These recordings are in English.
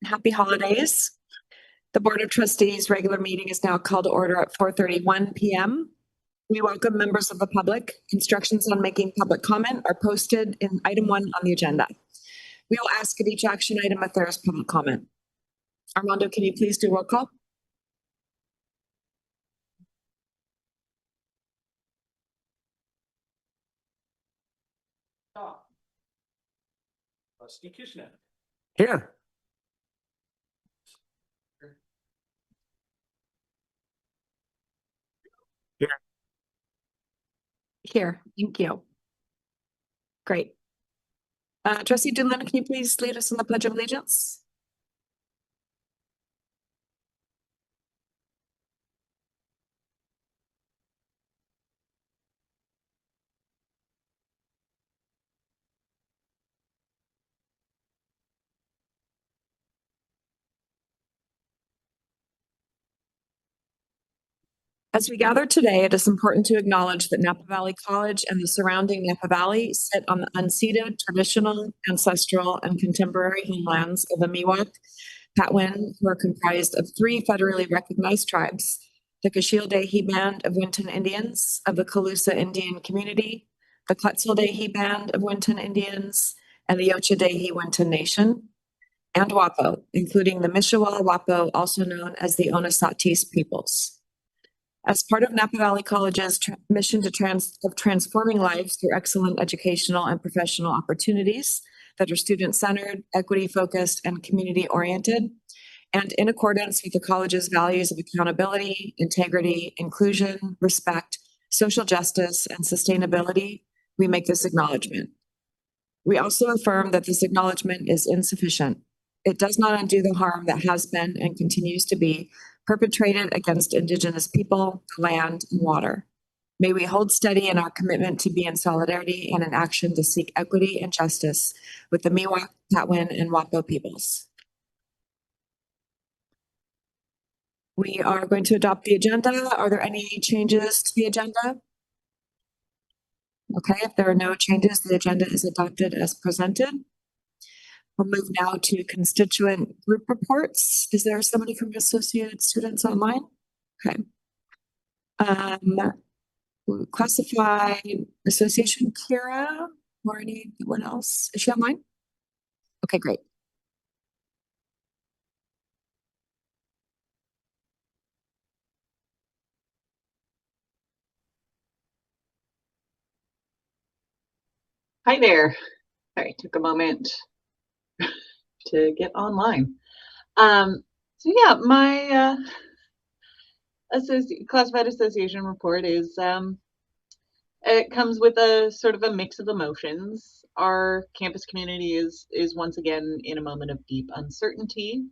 Happy holidays. The Board of Trustees regular meeting is now called to order at 4:31 p.m. We welcome members of the public. Instructions on making public comment are posted in item 1 on the agenda. We will ask at each action item if there is public comment. Armando, can you please do roll call? Trustee Kishner. Here. Here, thank you. Great. Trustee Dunlin, can you please lead us in the Pledge of Allegiance? As we gather today, it is important to acknowledge that Napa Valley College and the surrounding Napa Valley sit on the unceded, traditional, ancestral, and contemporary homelands of the Miwok, Patwin, who are comprised of 3 federally recognized tribes: the Kashil-Dehi Band of Winton Indians of the Calusa Indian Community, the Quetzal-Dehi Band of Winton Indians, and the Yocha-Dehi Winton Nation, and Wapo, including the Mishawa-Wapo, also known as the Onosatis peoples. As part of Napa Valley College's mission of transforming lives through excellent educational and professional opportunities that are student-centered, equity-focused, and community-oriented, and in accordance with the college's values of accountability, integrity, inclusion, respect, social justice, and sustainability, we make this acknowledgement. We also affirm that this acknowledgement is insufficient. It does not undo the harm that has been and continues to be perpetrated against Indigenous people, land, and water. May we hold steady in our commitment to be in solidarity and in action to seek equity and justice with the Miwok, Patwin, and Wapo peoples. We are going to adopt the agenda. Are there any changes to the agenda? Okay, if there are no changes, the agenda is adopted as presented. We'll move now to constituent group reports. Is there somebody from Associated Students online? Okay. We'll classify Association Kira or anyone else. Is she online? Okay, great. Hi there. Sorry, took a moment to get online. So yeah, my classified association report is it comes with a sort of a mix of emotions. Our campus community is once again in a moment of deep uncertainty.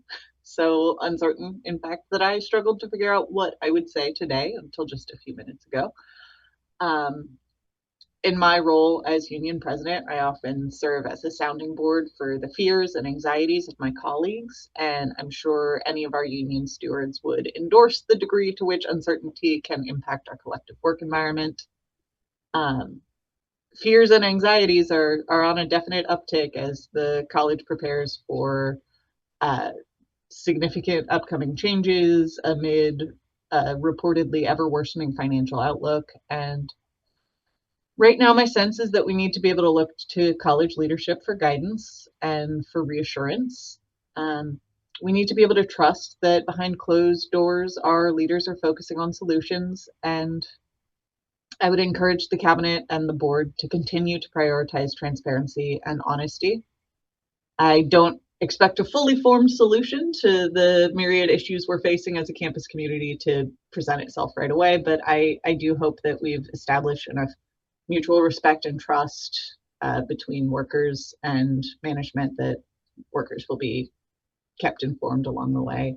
So uncertain, in fact, that I struggled to figure out what I would say today until just a few minutes ago. In my role as union president, I often serve as a sounding board for the fears and anxieties of my colleagues, and I'm sure any of our union stewards would endorse the degree to which uncertainty can impact our collective work environment. Fears and anxieties are on a definite uptick as the college prepares for significant upcoming changes amid a reportedly ever worsening financial outlook. And right now, my sense is that we need to be able to look to college leadership for guidance and for reassurance. We need to be able to trust that behind closed doors, our leaders are focusing on solutions. And I would encourage the cabinet and the board to continue to prioritize transparency and honesty. I don't expect a fully formed solution to the myriad issues we're facing as a campus community to present itself right away, but I do hope that we've established enough mutual respect and trust between workers and management that workers will be kept informed along the way.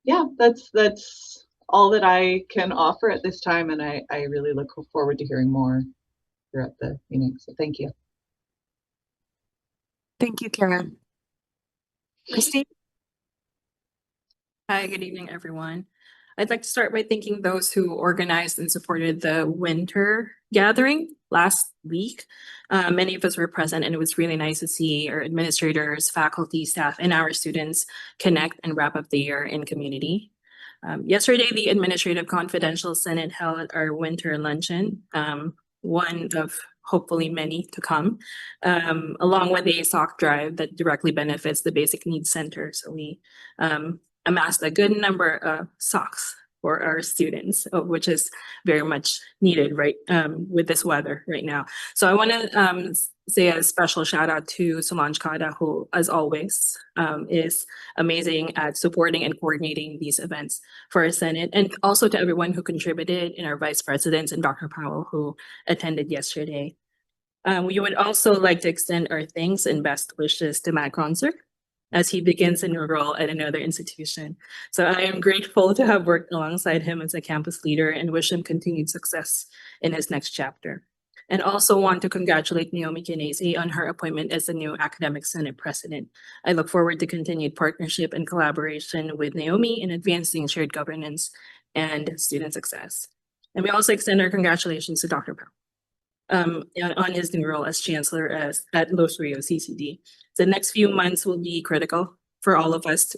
Yeah, that's all that I can offer at this time, and I really look forward to hearing more throughout the meeting. So thank you. Thank you, Karen. Christine? Hi, good evening, everyone. I'd like to start by thanking those who organized and supported the winter gathering last week. Many of us were present, and it was really nice to see our administrators, faculty, staff, and our students connect and wrap up the year in community. Yesterday, the Administrative Confidential Senate held our winter luncheon, one of hopefully many to come, along with a sock drive that directly benefits the Basic Needs Center. So we amassed a good number of socks for our students, which is very much needed right with this weather right now. So I want to say a special shout out to Solange Kada, who, as always, is amazing at supporting and coordinating these events for our Senate, and also to everyone who contributed, and our vice presidents and Dr. Powell, who attended yesterday. We would also like to extend our thanks and best wishes to Matt Kronzer as he begins a new role at another institution. So I am grateful to have worked alongside him as a campus leader and wish him continued success in his next chapter. And also want to congratulate Naomi Kinesi on her appointment as the new Academic Senate President. I look forward to continued partnership and collaboration with Naomi in advancing shared governance and student success. And we also extend our congratulations to Dr. Powell on his new role as Chancellor at Los Rios CCD. The next few months will be critical for all of us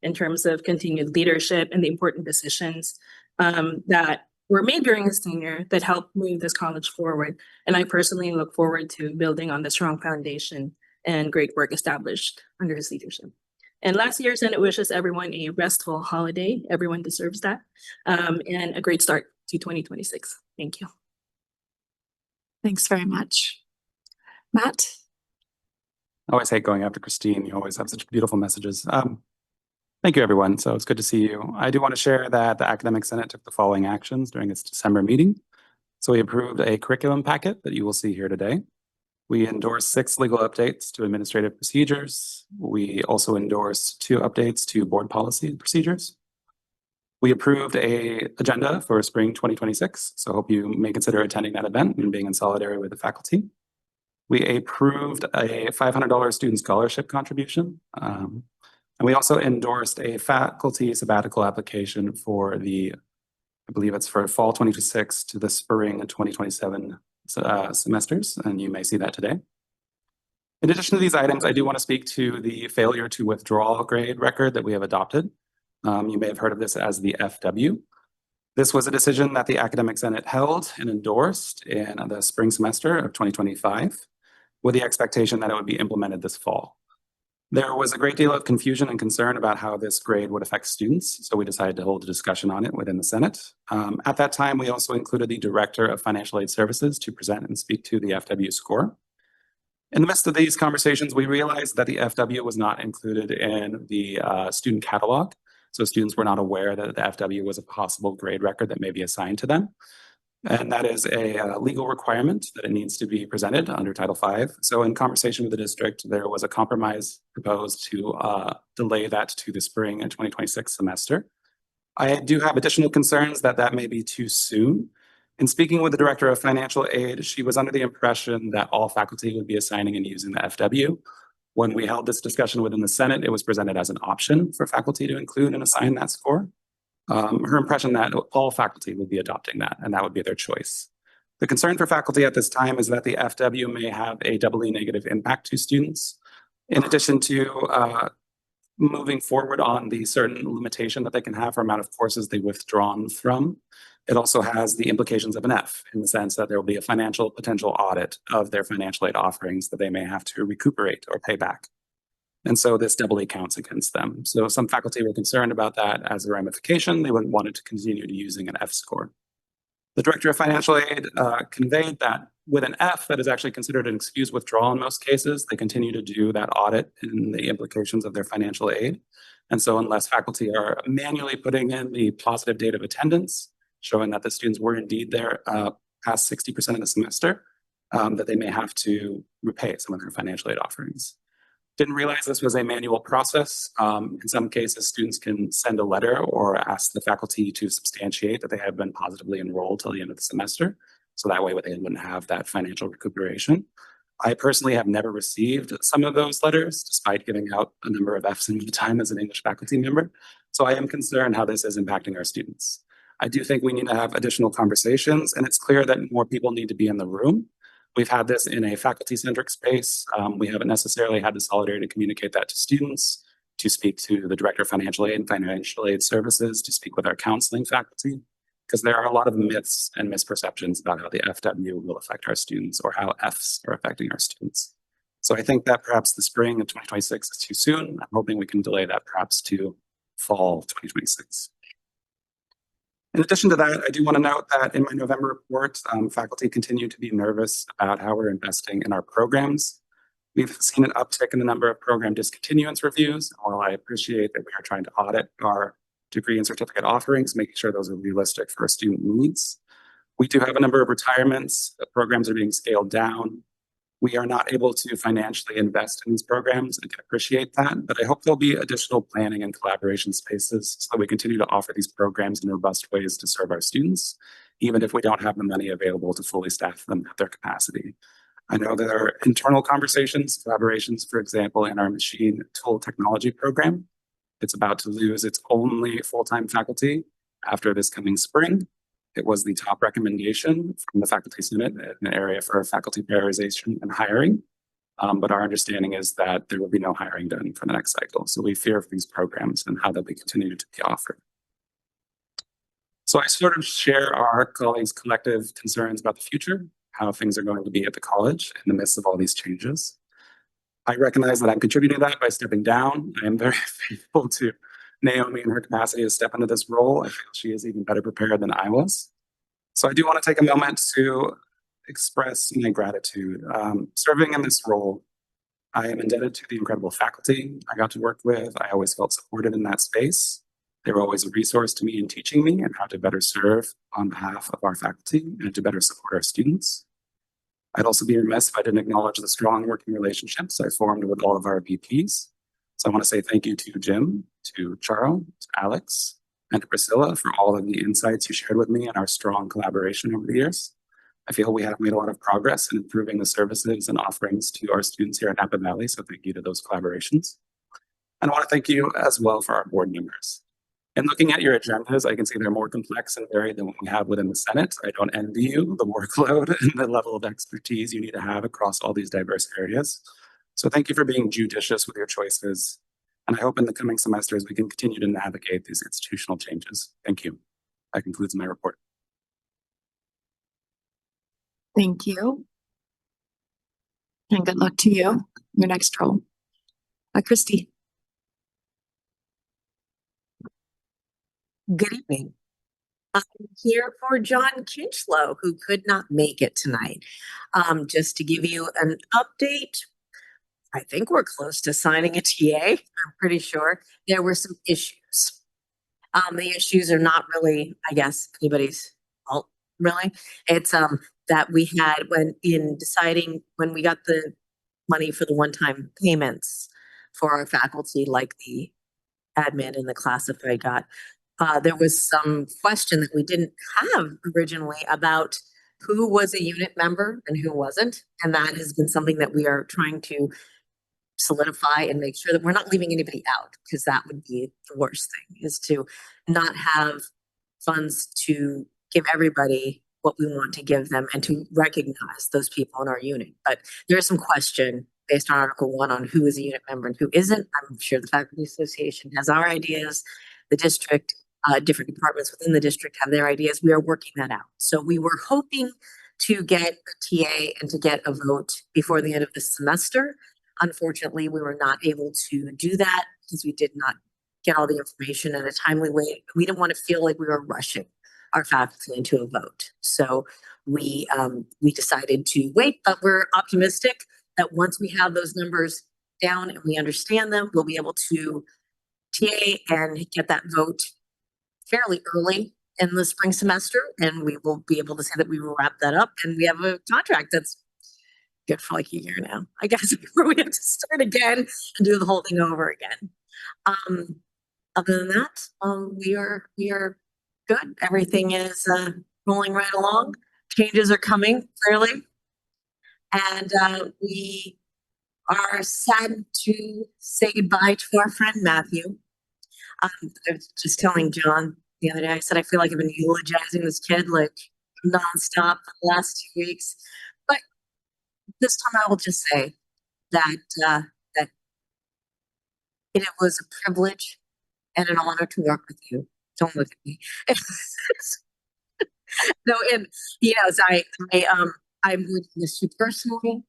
in terms of continued leadership and the important decisions that were made during his tenure that helped move this college forward. And I personally look forward to building on the strong foundation and great work established under his leadership. And last year, Senate wishes everyone a restful holiday. Everyone deserves that. And a great start to 2026. Thank you. Thanks very much. Matt? I always hate going after Christine. You always have such beautiful messages. Thank you, everyone. So it's good to see you. I do want to share that the Academic Senate took the following actions during its December meeting. So we approved a curriculum packet that you will see here today. We endorsed 6 legal updates to administrative procedures. We also endorsed 2 updates to board policy and procedures. We approved an agenda for spring 2026, so I hope you may consider attending that event and being in solidarity with the faculty. We approved a $500 student scholarship contribution, and we also endorsed a faculty sabbatical application for I believe it's for fall 2026 to the spring 2027 semesters, and you may see that today. In addition to these items, I do want to speak to the failure to withdraw grade record that we have adopted. You may have heard of this as the FW. This was a decision that the Academic Senate held and endorsed in the spring semester of 2025 with the expectation that it would be implemented this fall. There was a great deal of confusion and concern about how this grade would affect students, so we decided to hold a discussion on it within the Senate. At that time, we also included the Director of Financial Aid Services to present and speak to the FW score. In the midst of these conversations, we realized that the FW was not included in the student catalog. So students were not aware that the FW was a possible grade record that may be assigned to them. And that is a legal requirement that it needs to be presented under Title V. So in conversation with the district, there was a compromise proposed to delay that to the spring and 2026 semester. I do have additional concerns that may be too soon. In speaking with the Director of Financial Aid, she was under the impression that all faculty would be assigning and using the FW. When we held this discussion within the Senate, it was presented as an option for faculty to include and assign that score. Her impression that all faculty would be adopting that, and that would be their choice. The concern for faculty at this time is that the FW may have a doubly negative impact to students. In addition to moving forward on the certain limitation that they can have for amount of courses they've withdrawn from, it also has the implications of an F in the sense that there will be a financial potential audit of their financial aid offerings that they may have to recuperate or pay back. And so this doubly counts against them. So some faculty were concerned about that as a ramification. They wouldn't want it to continue to using an F score. The Director of Financial Aid conveyed that with an F that is actually considered an excused withdrawal in most cases, they continue to do that audit in the implications of their financial aid. And so unless faculty are manually putting in the positive date of attendance, showing that the students were indeed there past 60% of the semester, that they may have to repay some of their financial aid offerings. Didn't realize this was a manual process. In some cases, students can send a letter or ask the faculty to substantiate that they have been positively enrolled till the end of the semester. So that way they wouldn't have that financial recuperation. I personally have never received some of those letters, despite giving out a number of Fs in my time as an English faculty member. So I am concerned how this is impacting our students. I do think we need to have additional conversations, and it's clear that more people need to be in the room. We've had this in a faculty-centric space. We haven't necessarily had the solidarity to communicate that to students, to speak to the Director of Financial Aid and Financial Aid Services, to speak with our counseling faculty, because there are a lot of myths and misperceptions about how the FW will affect our students or how Fs are affecting our students. So I think that perhaps the spring of 2026 is too soon. I'm hoping we can delay that perhaps to fall 2026. In addition to that, I do want to note that in my November report, faculty continue to be nervous about how we're investing in our programs. We've seen an uptick in the number of program discontinuance reviews. While I appreciate that we are trying to audit our degree and certificate offerings, making sure those are realistic for our student needs, we do have a number of retirements. The programs are being scaled down. We are not able to financially invest in these programs. I can appreciate that, but I hope there'll be additional planning and collaboration spaces so that we continue to offer these programs in robust ways to serve our students, even if we don't have the money available to fully staff them at their capacity. I know there are internal conversations, collaborations, for example, in our machine tool technology program. It's about to lose its only full-time faculty after this coming spring. It was the top recommendation from the Faculty Senate in an area for faculty prioritization and hiring. But our understanding is that there will be no hiring done for the next cycle. So we fear for these programs and how they'll be continued to be offered. So I sort of share our colleagues' collective concerns about the future, how things are going to be at the college in the midst of all these changes. I recognize that I'm contributing to that by stepping down. I am very faithful to Naomi in her capacity to step into this role. I feel she is even better prepared than I was. So I do want to take a moment to express my gratitude. Serving in this role, I am indebted to the incredible faculty I got to work with. I always felt supported in that space. They were always a resource to me in teaching me and how to better serve on behalf of our faculty and to better support our students. I'd also be remiss if I didn't acknowledge the strong working relationships I formed with all of our VPs. So I want to say thank you to Jim, to Charo, to Alex, and to Priscilla for all of the insights you shared with me and our strong collaboration over the years. I feel we have made a lot of progress in improving the services and offerings to our students here at Napa Valley, so thank you to those collaborations. And I want to thank you as well for our board members. In looking at your agendas, I can see they're more complex and varied than what we have within the Senate. I don't envy you the workload and the level of expertise you need to have across all these diverse areas. So thank you for being judicious with your choices. And I hope in the coming semesters, we can continue to navigate these institutional changes. Thank you. That concludes my report. Thank you. And good luck to you, your next role. Christy. Good evening. I'm here for John Kinchlow, who could not make it tonight. Just to give you an update, I think we're close to signing a TA. I'm pretty sure there were some issues. The issues are not really, I guess, anybody's fault, really. It's that we had when we got the money for the one-time payments for our faculty, like the admin and the classified got. There was some question that we didn't have originally about who was a unit member and who wasn't. And that has been something that we are trying to solidify and make sure that we're not leaving anybody out, because that would be the worst thing, is to not have funds to give everybody what we want to give them and to recognize those people in our unit. But there is some question based on Article 1 on who is a unit member and who isn't. I'm sure the Faculty Association has our ideas. The district, different departments within the district have their ideas. We are working that out. So we were hoping to get a TA and to get a vote before the end of the semester. Unfortunately, we were not able to do that because we did not get all the information in a timely way. We didn't want to feel like we were rushing our faculty into a vote. So we decided to wait, but we're optimistic that once we have those numbers down and we understand them, we'll be able to TA and get that vote fairly early in the spring semester, and we will be able to say that we will wrap that up. And we have a contract that's good for like a year now, I guess, before we have to start again and do the whole thing over again. Other than that, we are good. Everything is rolling right along. Changes are coming clearly, and we are sad to say goodbye to our friend Matthew. I was just telling John the other day, I said, I feel like I've been eulogizing this kid like nonstop for the last 2 weeks. But this time I will just say that, that it was a privilege and an honor to work with you. Don't look at me. No, and he knows I'm going to miss you personally,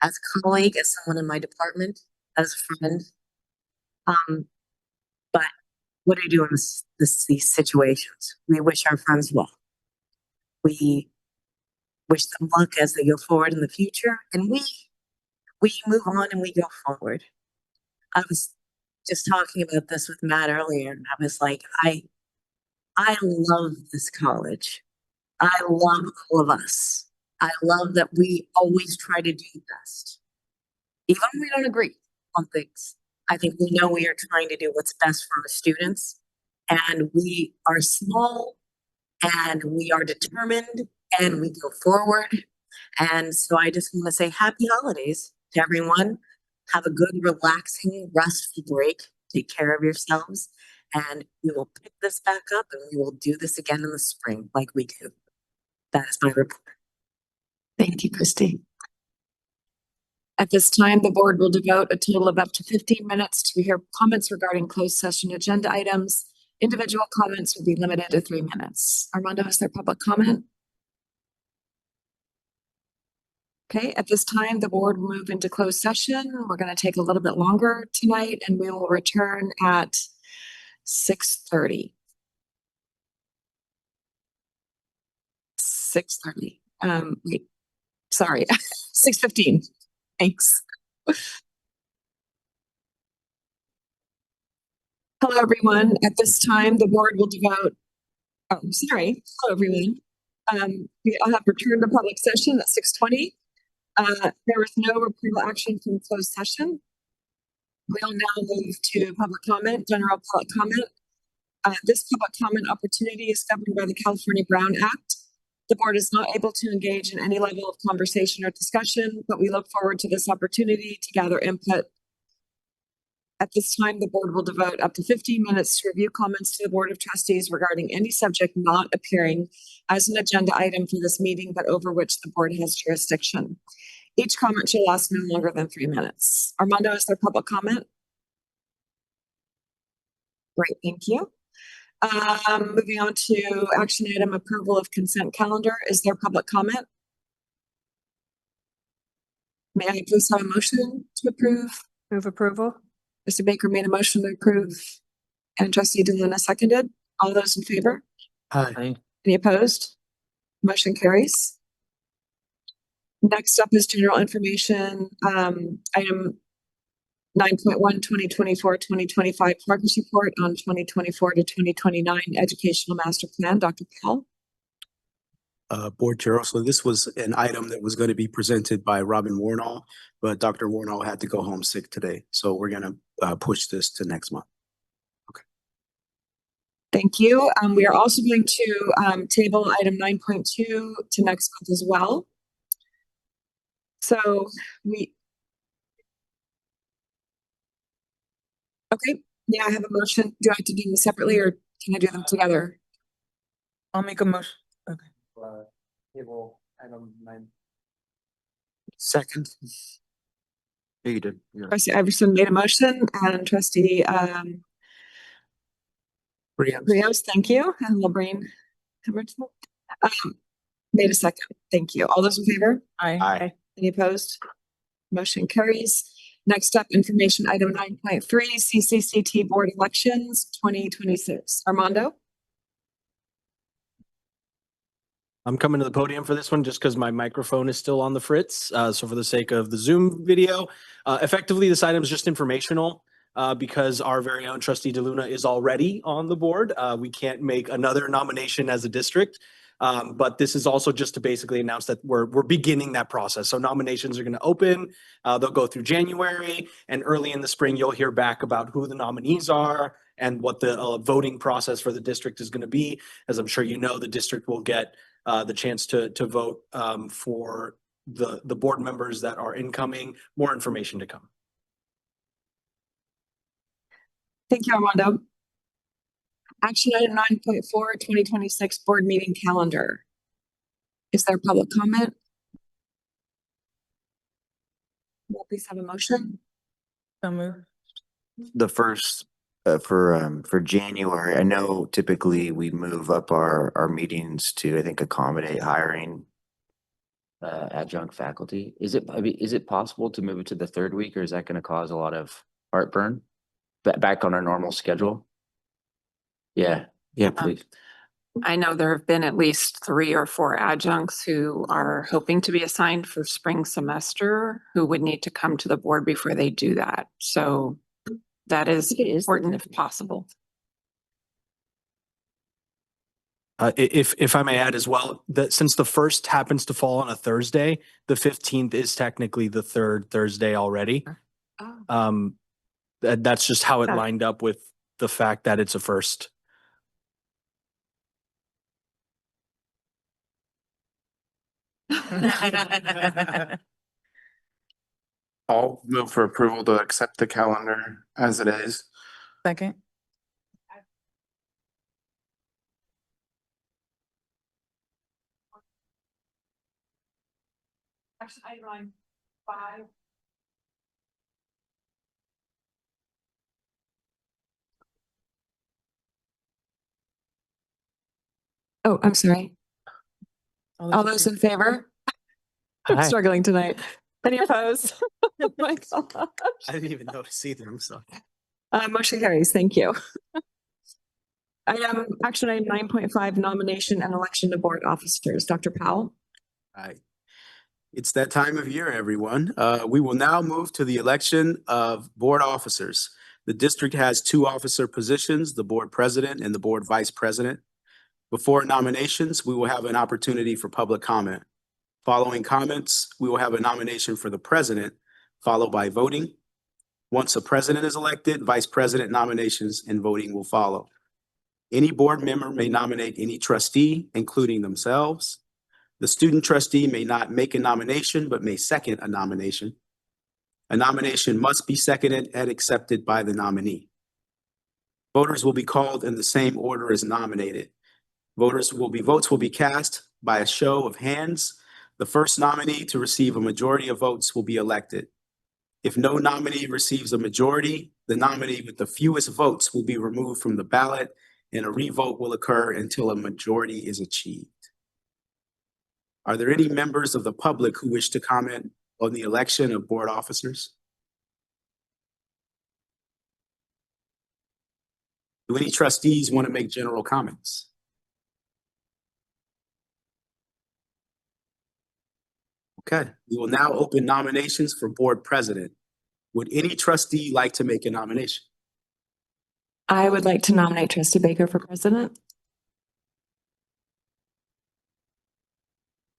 as a colleague, as someone in my department, as a friend. But what do you do in these situations? We wish our friends well. We wish them luck as they go forward in the future, and we move on and we go forward. I was just talking about this with Matt earlier, and I was like, I love this college. I love all of us. I love that we always try to do best. Even when we don't agree on things, I think we know we are trying to do what's best for our students. And we are small and we are determined and we go forward. And so I just want to say happy holidays to everyone. Have a good, relaxing, restful break. Take care of yourselves. And we will pick this back up and we will do this again in the spring like we do. That is my report. Thank you, Christy. At this time, the board will devote a total of up to 15 minutes to hear comments regarding closed session agenda items. Individual comments will be limited to 3 minutes. Armando, is there public comment? Okay, at this time, the board will move into closed session. We're going to take a little bit longer tonight and we will return at 6:30. 6:30. Wait, sorry, 6:15. Thanks. Hello, everyone. At this time, the board will devote, sorry. Hello, everyone. I'll have returned to public session at 6:20. There was no approval action from closed session. We'll now move to public comment, general public comment. This public comment opportunity is governed by the California Brown Act. The board is not able to engage in any level of conversation or discussion, but we look forward to this opportunity to gather input. At this time, the board will devote up to 15 minutes to review comments to the Board of Trustees regarding any subject not appearing as an agenda item for this meeting, but over which the board has jurisdiction. Each comment shall last no longer than 3 minutes. Armando, is there public comment? Great, thank you. Moving on to action item approval of consent calendar. Is there public comment? May I please have a motion to approve? Move approval. Mr. Baker made a motion to approve and trustee DeLuna seconded. All those in favor? Aye. Any opposed? Motion carries. Next up is general information, item 9.1, 2024-2025 progress report on 2024 to 2029 educational master plan. Dr. Paul. Board Chair, so this was an item that was going to be presented by Robin Warnall, but Dr. Warnall had to go home sick today. So we're going to push this to next month. Thank you. We are also going to table item 9.2 to next month as well. So okay, may I have a motion? Do I have to do them separately or can I do them together? I'll make a motion. Okay. Table item 9. Second. Yeah, you did. Yeah. Trustee Iverson made a motion and trustee Rios, thank you. And LaBrine made a second. Thank you. All those in favor? Aye. Aye. Any opposed? Motion carries. Next up, information item 9.3, CCCT Board Elections 2026. Armando? I'm coming to the podium for this one just because my microphone is still on the fritz. So for the sake of the Zoom video, effectively this item is just informational because our very own trustee DeLuna is already on the board. We can't make another nomination as a district, but this is also just to basically announce that we're beginning that process. So nominations are going to open. They'll go through January, and early in the spring, you'll hear back about who the nominees are and what the voting process for the district is going to be. As I'm sure you know, the district will get the chance to vote for the board members that are incoming. More information to come. Thank you, Armando. Action item 9.4, 2026 board meeting calendar. Is there public comment? Will you please have a motion? So move. The first for January, I know typically we move up our meetings to, I think, accommodate hiring adjunct faculty. Is it possible to move it to the third week, or is that going to cause a lot of heartburn? Back on our normal schedule? Yeah, please. I know there have been at least 3 or 4 adjuncts who are hoping to be assigned for spring semester who would need to come to the board before they do that. So that is important if possible. If I may add as well, that since the first happens to fall on a Thursday, the 15th is technically the third Thursday already. Oh. That's just how it Yeah. lined up with the fact that it's a first. I'll move for approval to accept the calendar as it is. Second. Action item 5. Oh, I'm sorry. All those in favor? I'm Aye. struggling tonight. Any opposed? Oh my God. I didn't even notice either. I'm sorry. Motion carries. Thank you. Action item 9.5, nomination and election of board officers. Dr. Powell? Right. It's that time of year, everyone. We will now move to the election of board officers. The district has 2 officer positions, the board president and the board vice president. Before nominations, we will have an opportunity for public comment. Following comments, we will have a nomination for the president, followed by voting. Once the president is elected, vice president nominations and voting will follow. Any board member may nominate any trustee, including themselves. The student trustee may not make a nomination, but may second a nomination. A nomination must be seconded and accepted by the nominee. Voters will be called in the same order as nominated. Votes will be cast by a show of hands. The first nominee to receive a majority of votes will be elected. If no nominee receives a majority, the nominee with the fewest votes will be removed from the ballot, and a revote will occur until a majority is achieved. Are there any members of the public who wish to comment on the election of board officers? Do any trustees want to make general comments? Okay, we will now open nominations for board president. Would any trustee like to make a nomination? I would like to nominate Trustee Baker for president.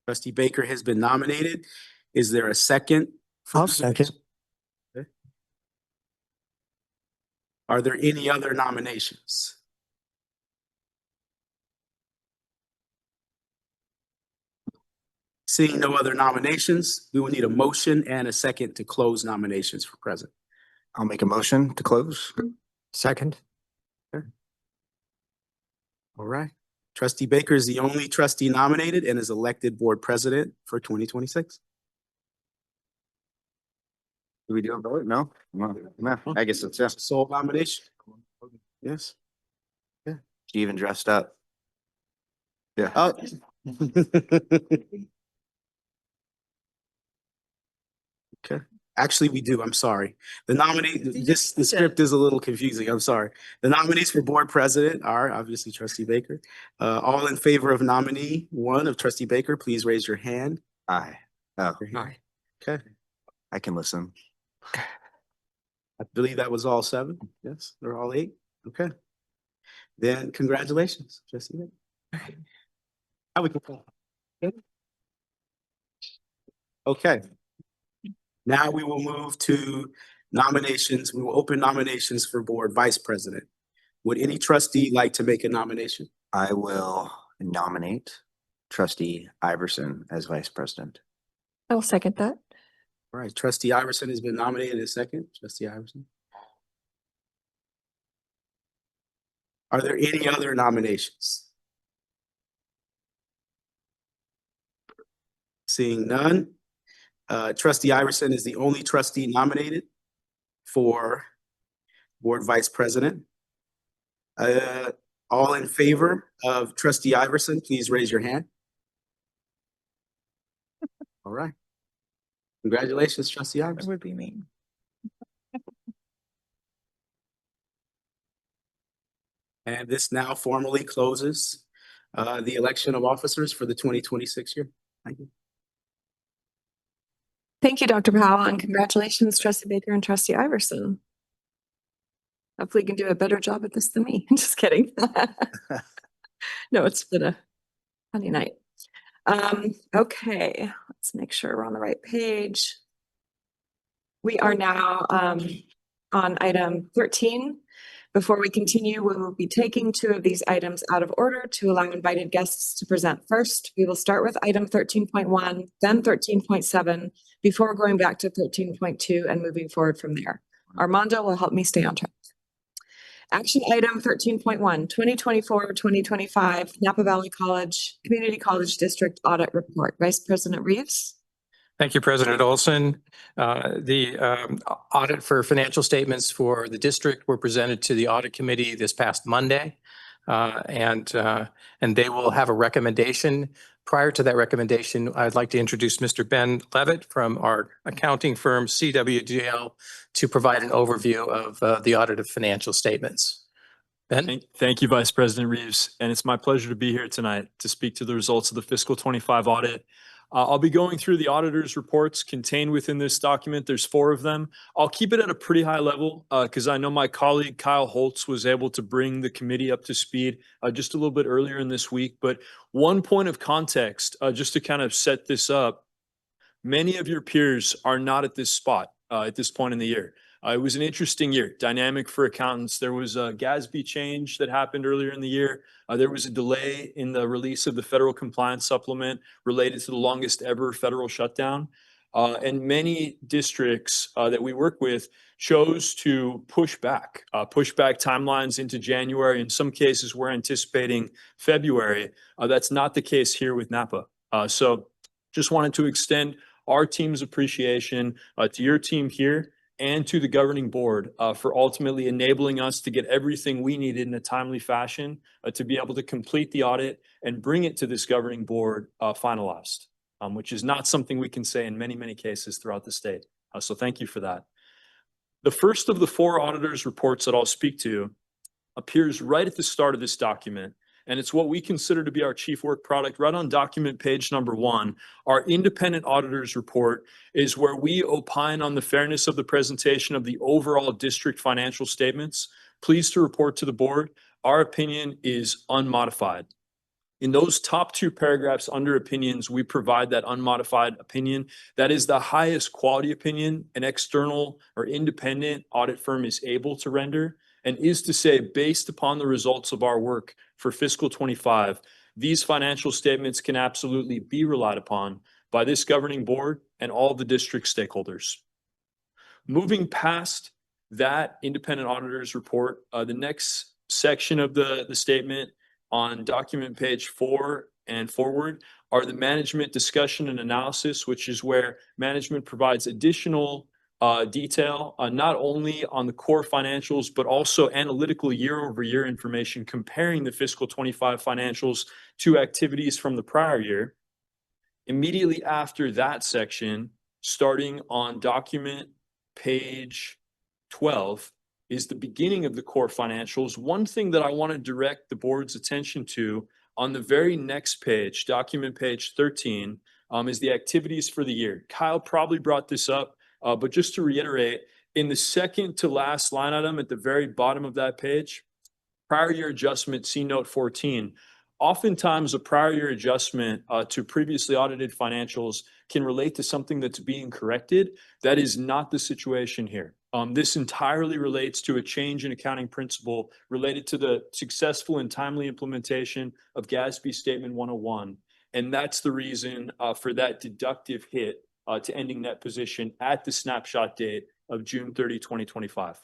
Trustee Baker has been nominated. Is there a second? I'll second. Okay. Are there any other nominations? Seeing no other nominations, we will need a motion and a second to close nominations for president. I'll make a motion to close. Second. All right. Trustee Baker is the only trustee nominated and is elected board president for 2026. Do we do a vote? No? No, I guess it's just, Sole nomination. Yes. she even dressed up. Yeah. Oh. Okay. Actually, we do. I'm sorry. The script is a little confusing. I'm sorry. The nominees for board president are obviously Trustee Baker. All in favor of nominee 1 of Trustee Baker, please raise your hand. Aye. Oh, Aye. Okay. I can listen. I believe that was all 7. Yes, they're all 8. Okay. Then congratulations, Trustee Baker. How we can. Okay. Now we will move to nominations. We will open nominations for board vice president. Would any trustee like to make a nomination? I will nominate Trustee Iverson as vice president. I'll second that. All right, Trustee Iverson has been nominated as second. Trustee Iverson. Are there any other nominations? Seeing none, trustee Iverson is the only trustee nominated for board vice president. All in favor of trustee Iverson, please raise your hand. All right. Congratulations, trustee That Iverson. would be me. And this now formally closes the election of officers for the 2026 year. Thank you. Thank you, Dr. Powell, and congratulations, trustee Baker and trustee Iverson. Hopefully you can do a better job at this than me. Just kidding. No, it's been a funny night. Okay, let's make sure we're on the right page. We are now on item 13. Before we continue, we will be taking 2 of these items out of order to allow invited guests to present first. We will start with item 13.1, then 13.7, before going back to 13.2 and moving forward from there. Armando will help me stay on track. Action item 13.1, 2024-2025 Napa Valley College Community College District Audit Report. Vice President Reeves. Thank you, President Olson. The audit for financial statements for the district were presented to the audit committee this past Monday. And they will have a recommendation. Prior to that recommendation, I'd like to introduce Mr. Ben Levitt from our accounting firm, CWGL, to provide an overview of the audit of financial statements. Ben? Thank you, Vice President Reeves. And it's my pleasure to be here tonight to speak to the results of the fiscal 25 audit. I'll be going through the auditor's reports contained within this document. There's 4 of them. I'll keep it at a pretty high level because I know my colleague Kyle Holtz was able to bring the committee up to speed just a little bit earlier in this week. But one point of context, just to kind of set this up, many of your peers are not at this spot at this point in the year. It was an interesting year, dynamic for accountants. There was a GASB change that happened earlier in the year. There was a delay in the release of the federal compliance supplement related to the longest ever federal shutdown. And many districts that we work with chose to push back timelines into January. In some cases, we're anticipating February. That's not the case here with Napa. So just wanted to extend our team's appreciation to your team here and to the governing board for ultimately enabling us to get everything we needed in a timely fashion to be able to complete the audit and bring it to this governing board finalized, which is not something we can say in many, many cases throughout the state. So thank you for that. The first of the 4 auditors' reports that I'll speak to appears right at the start of this document. And it's what we consider to be our chief work product. Right on document page number 1, our independent auditor's report is where we opine on the fairness of the presentation of the overall district financial statements. Pleased to report to the board, our opinion is unmodified. In those top 2 paragraphs under opinions, we provide that unmodified opinion. That is the highest quality opinion an external or independent audit firm is able to render, and is to say, based upon the results of our work for fiscal 25, these financial statements can absolutely be relied upon by this governing board and all the district stakeholders. Moving past that independent auditor's report, the next section of the statement on document page 4 and forward are the management discussion and analysis, which is where management provides additional detail, not only on the core financials, but also analytical year-over-year information comparing the fiscal 25 financials to activities from the prior year. Immediately after that section, starting on document page 12, is the beginning of the core financials. One thing that I want to direct the board's attention to on the very next page, document page 13, is the activities for the year. Kyle probably brought this up. But just to reiterate, in the second to last line item at the very bottom of that page, prior year adjustment, see note 14. Oftentimes, a prior year adjustment to previously audited financials can relate to something that's being corrected. That is not the situation here. This entirely relates to a change in accounting principle related to the successful and timely implementation of GASB Statement 101. And that's the reason for that deductive hit to ending net position at the snapshot date of June 30, 2025.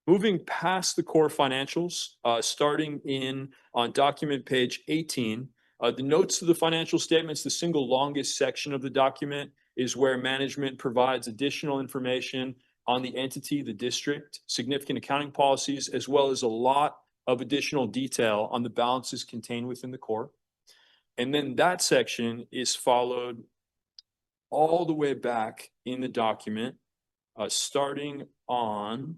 Moving past the core financials, starting on document page 18, the notes to the financial statements, the single longest section of the document is where management provides additional information on the entity, the district, significant accounting policies, as well as a lot of additional detail on the balances contained within the core. And then that section is followed all the way back in the document, starting on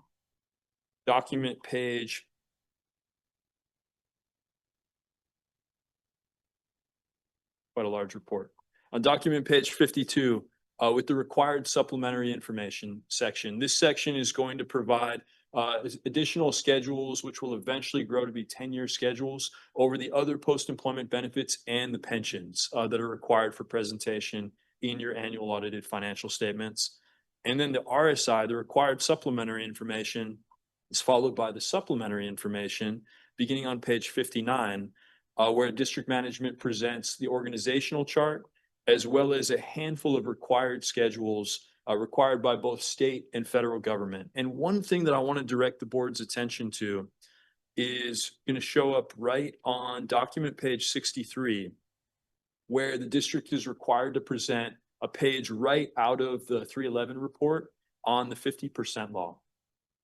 document page quite a large report. On document page 52, with the required supplementary information section, this section is going to provide additional schedules, which will eventually grow to be 10-year schedules over the other post-employment benefits and the pensions that are required for presentation in your annual audited financial statements. And then the RSI, the required supplementary information, is followed by the supplementary information beginning on page 59, where district management presents the organizational chart, as well as a handful of required schedules required by both state and federal government. And one thing that I want to direct the board's attention to is going to show up right on document page 63, where the district is required to present a page right out of the 311 report on the 50% law.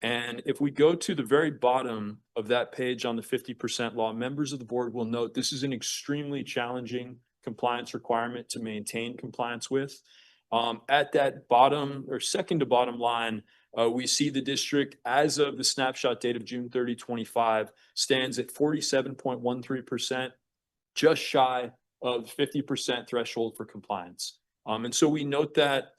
And if we go to the very bottom of that page on the 50% law, members of the board will note this is an extremely challenging compliance requirement to maintain compliance with. At that bottom or second to bottom line, we see the district as of the snapshot date of June 30, 25 stands at 47.13%, just shy of 50% threshold for compliance. And so we note that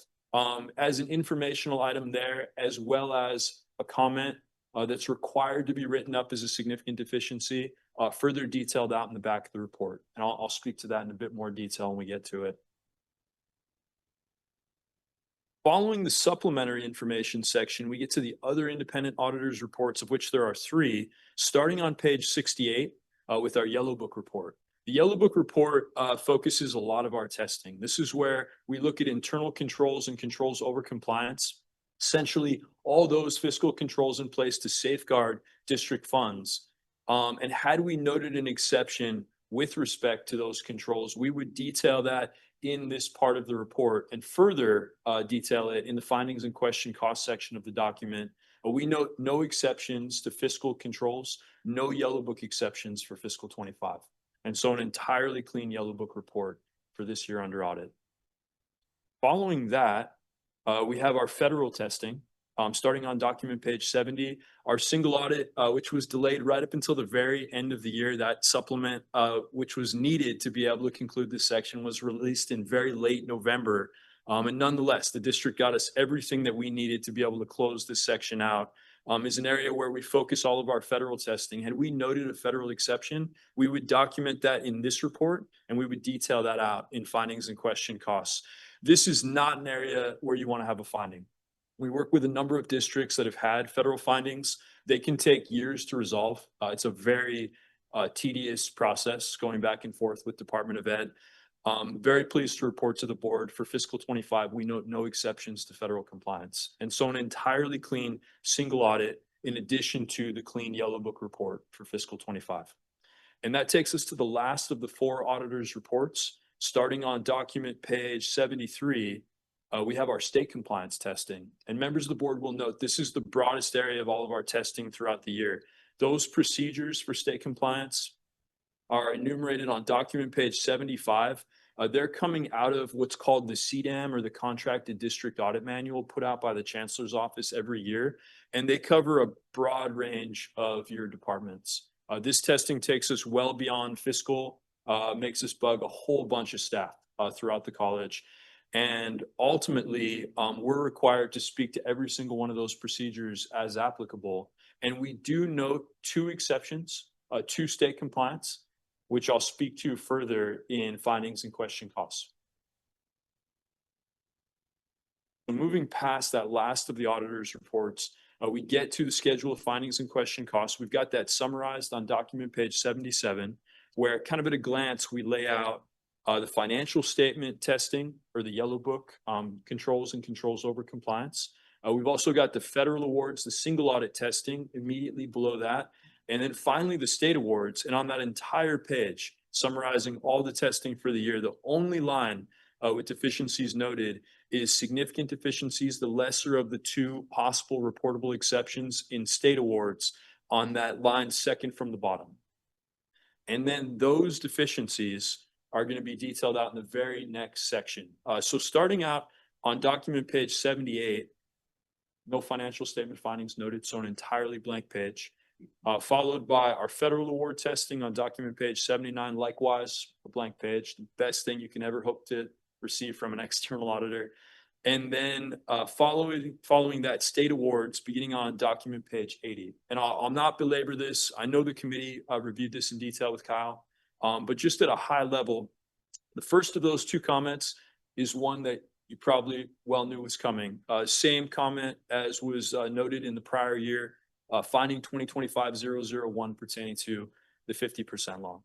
as an informational item there, as well as a comment that's required to be written up as a significant deficiency, further detailed out in the back of the report. And I'll speak to that in a bit more detail when we get to it. Following the supplementary information section, we get to the other independent auditors reports, of which there are 3, starting on page 68 with our Yellow Book report. The Yellow Book report focuses a lot of our testing. This is where we look at internal controls and controls over compliance, essentially all those fiscal controls in place to safeguard district funds. And had we noted an exception with respect to those controls, we would detail that in this part of the report and further detail it in the findings and question cost section of the document. We note no exceptions to fiscal controls, no Yellow Book exceptions for fiscal 25. And so an entirely clean Yellow Book report for this year under audit. Following that, we have our federal testing, starting on document page 70, our single audit, which was delayed right up until the very end of the year. That supplement, which was needed to be able to conclude this section, was released in very late November. And nonetheless, the district got us everything that we needed to be able to close this section out. Is an area where we focus all of our federal testing. Had we noted a federal exception, we would document that in this report, and we would detail that out in findings and question costs. This is not an area where you want to have a finding. We work with a number of districts that have had federal findings. They can take years to resolve. It's a very tedious process going back and forth with Department of Ed. Very pleased to report to the board for fiscal 25, we note no exceptions to federal compliance. And so an entirely clean single audit in addition to the clean Yellow Book report for fiscal 25. And that takes us to the last of the 4 auditors reports. Starting on document page 73, we have our state compliance testing. And members of the board will note this is the broadest area of all of our testing throughout the year. Those procedures for state compliance are enumerated on document page 75. They're coming out of what's called the CDAM, or the Contracted District Audit Manual, put out by the Chancellor's Office every year. And they cover a broad range of your departments. This testing takes us well beyond fiscal, makes us bug a whole bunch of staff throughout the college. And ultimately, we're required to speak to every single one of those procedures as applicable. And we do note 2 exceptions to state compliance, which I'll speak to further in findings and question costs. So moving past that last of the auditor's reports, we get to the schedule of findings and question costs. We've got that summarized on document page 77, where kind of at a glance, we lay out the financial statement testing, or the Yellow Book, controls and controls over compliance. We've also got the federal awards, the single audit testing immediately below that. And then finally, the state awards. And on that entire page, summarizing all the testing for the year, the only line with deficiencies noted is significant deficiencies, the lesser of the two possible reportable exceptions in state awards on that line second from the bottom. And then those deficiencies are going to be detailed out in the very next section. So starting out on document page 78, no financial statement findings noted, so an entirely blank page. Followed by our federal award testing on document page 79, likewise, a blank page, the best thing you can ever hope to receive from an external auditor. And then following that, state awards beginning on document page 80. And I'll not belabor this. I know the committee reviewed this in detail with Kyle, but just at a high level, the first of those two comments is one that you probably well knew was coming. Same comment as was noted in the prior year, finding 2025-001 pertaining to the 50% law.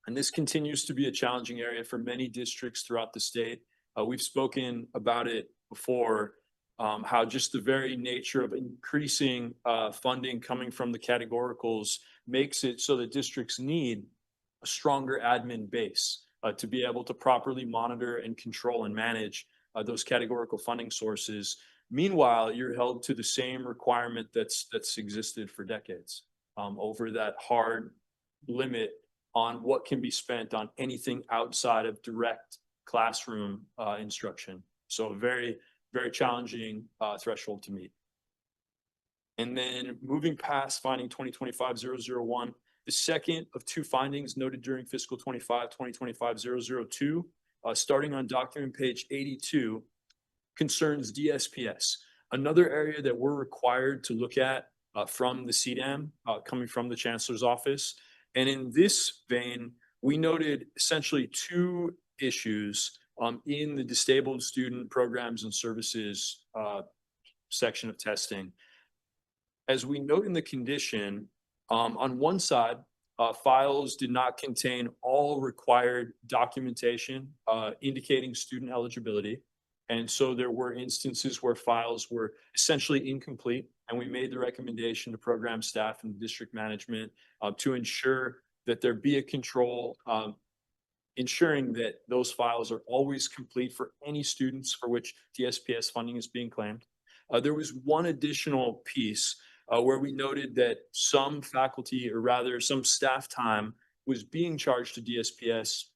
And this continues to be a challenging area for many districts throughout the state. We've spoken about it before, how just the very nature of increasing funding coming from the categoricals makes it so that districts need a stronger admin base to be able to properly monitor and control and manage those categorical funding sources. Meanwhile, you're held to the same requirement that's existed for decades over that hard limit on what can be spent on anything outside of direct classroom instruction. So a very, very challenging threshold to meet. And then moving past finding 2025-001, the second of two findings noted during fiscal 25, 2025-002, starting on document page 82, concerns DSPS, another area that we're required to look at from the CDAM, coming from the Chancellor's office. And in this vein, we noted essentially two issues in the disabled student programs and services section of testing. As we note in the condition, on one side, files did not contain all required documentation indicating student eligibility. And so there were instances where files were essentially incomplete, and we made the recommendation to program staff and district management to ensure that there be a control, ensuring that those files are always complete for any students for which DSPS funding is being claimed. There was one additional piece where we noted that some faculty, or rather some staff time, was being charged to DSPS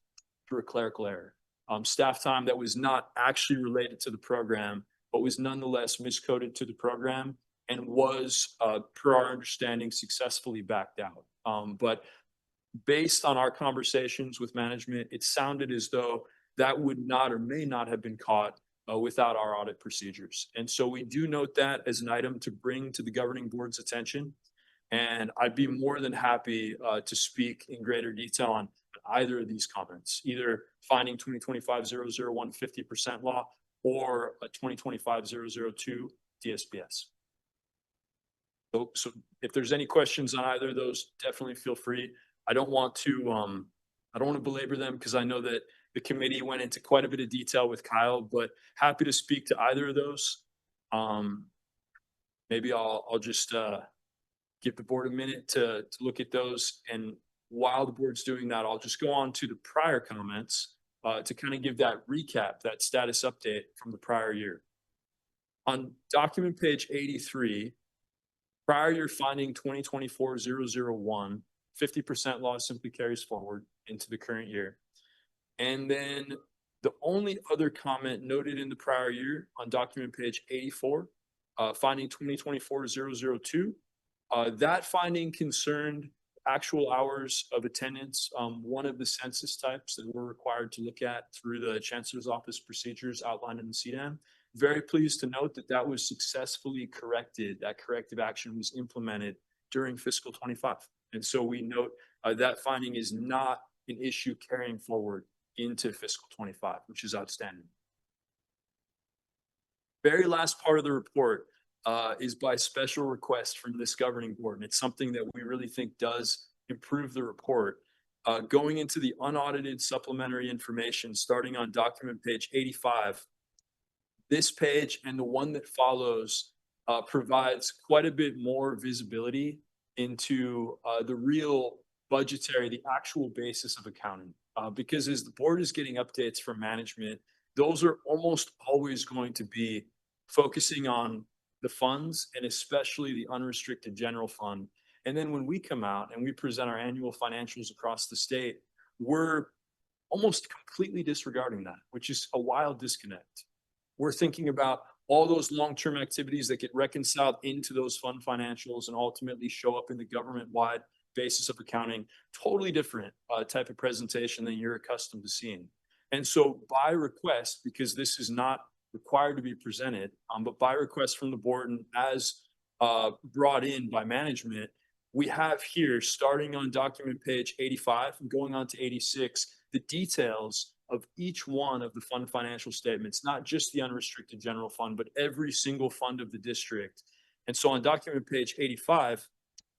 through a clerical error. Staff time that was not actually related to the program, but was nonetheless miscoded to the program and was, per our understanding, successfully backed out. But based on our conversations with management, it sounded as though that would not or may not have been caught without our audit procedures. And so we do note that as an item to bring to the governing board's attention. And I'd be more than happy to speak in greater detail on either of these comments, either finding 2025-001 50% law or a 2025-002 DSPS. So if there's any questions on either of those, definitely feel free. I don't want to belabor them because I know that the committee went into quite a bit of detail with Kyle, but happy to speak to either of those. Maybe I'll just give the board a minute to look at those. And while the board's doing that, I'll just go on to the prior comments to kind of give that recap, that status update from the prior year. On document page 83, prior year finding 2024-001, 50% law simply carries forward into the current year. And then the only other comment noted in the prior year on document page 84, finding 2024-002, that finding concerned actual hours of attendance, one of the census types that we're required to look at through the Chancellor's Office procedures outlined in the CDAM. Very pleased to note that that was successfully corrected. That corrective action was implemented during fiscal 25. And so we note that finding is not an issue carrying forward into fiscal 25, which is outstanding. Very last part of the report is by special request from this governing board. And it's something that we really think does improve the report. Going into the unaudited supplementary information, starting on document page 85, this page and the one that follows provides quite a bit more visibility into the real budgetary, the actual basis of accounting. Because as the board is getting updates from management, those are almost always going to be focusing on the funds and especially the unrestricted general fund. And then when we come out and we present our annual financials across the state, we're almost completely disregarding that, which is a wild disconnect. We're thinking about all those long-term activities that get reconciled into those fund financials and ultimately show up in the government-wide basis of accounting. Totally different type of presentation than you're accustomed to seeing. And so by request, because this is not required to be presented, but by request from the board and as brought in by management, we have here, starting on document page 85 and going on to 86, the details of each one of the fund financial statements, not just the unrestricted general fund, but every single fund of the district. And so on document page 85,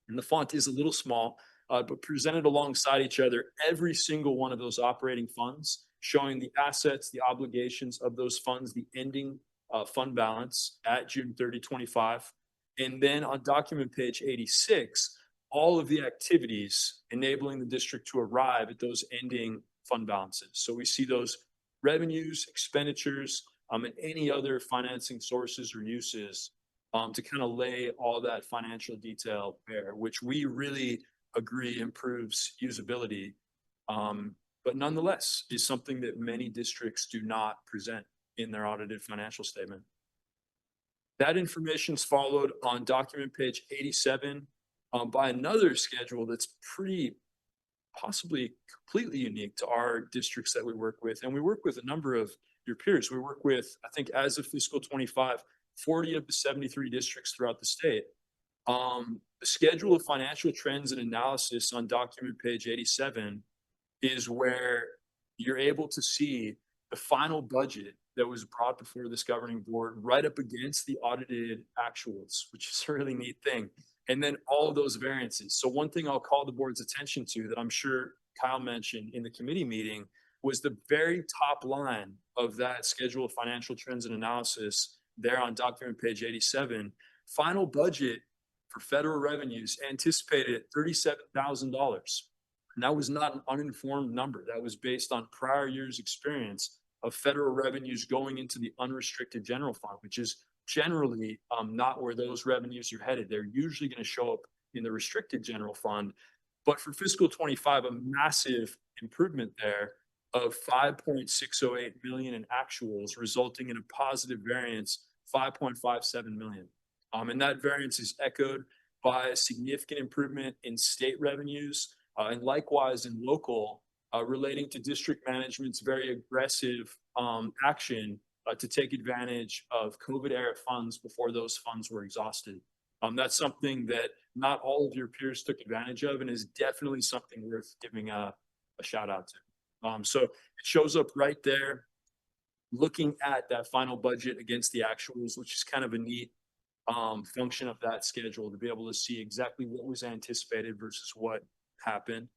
and the font is a little small, but presented alongside each other, every single one of those operating funds, showing the assets, the obligations of those funds, the ending fund balance at June 30, 25. And then on document page 86, all of the activities enabling the district to arrive at those ending fund balances. So we see those revenues, expenditures, and any other financing sources or uses to kind of lay all that financial detail bare, which we really agree improves usability, but nonetheless is something that many districts do not present in their audited financial statement. That information is followed on document page 87 by another schedule that's pretty possibly completely unique to our districts that we work with. And we work with a number of your peers. We work with, I think as of fiscal 25, 40 of the 73 districts throughout the state. The schedule of financial trends and analysis on document page 87 is where you're able to see the final budget that was brought before this governing board right up against the audited actuals, which is a really neat thing. And then all of those variances. So one thing I'll call the board's attention to that I'm sure Kyle mentioned in the committee meeting was the very top line of that schedule of financial trends and analysis there on document page 87. Final budget for federal revenues anticipated at $37,000. And that was not an uninformed number. That was based on prior year's experience of federal revenues going into the unrestricted general fund, which is generally not where those revenues are headed. They're usually going to show up in the restricted general fund. But for fiscal 25, a massive improvement there of 5.608 million in actuals, resulting in a positive variance, 5.57 million. And that variance is echoed by a significant improvement in state revenues and likewise in local relating to district management's very aggressive action to take advantage of COVID-era funds before those funds were exhausted. That's something that not all of your peers took advantage of and is definitely something worth giving a shout out to. So it shows up right there, looking at that final budget against the actuals, which is kind of a neat function of that schedule to be able to see exactly what was anticipated versus what happened.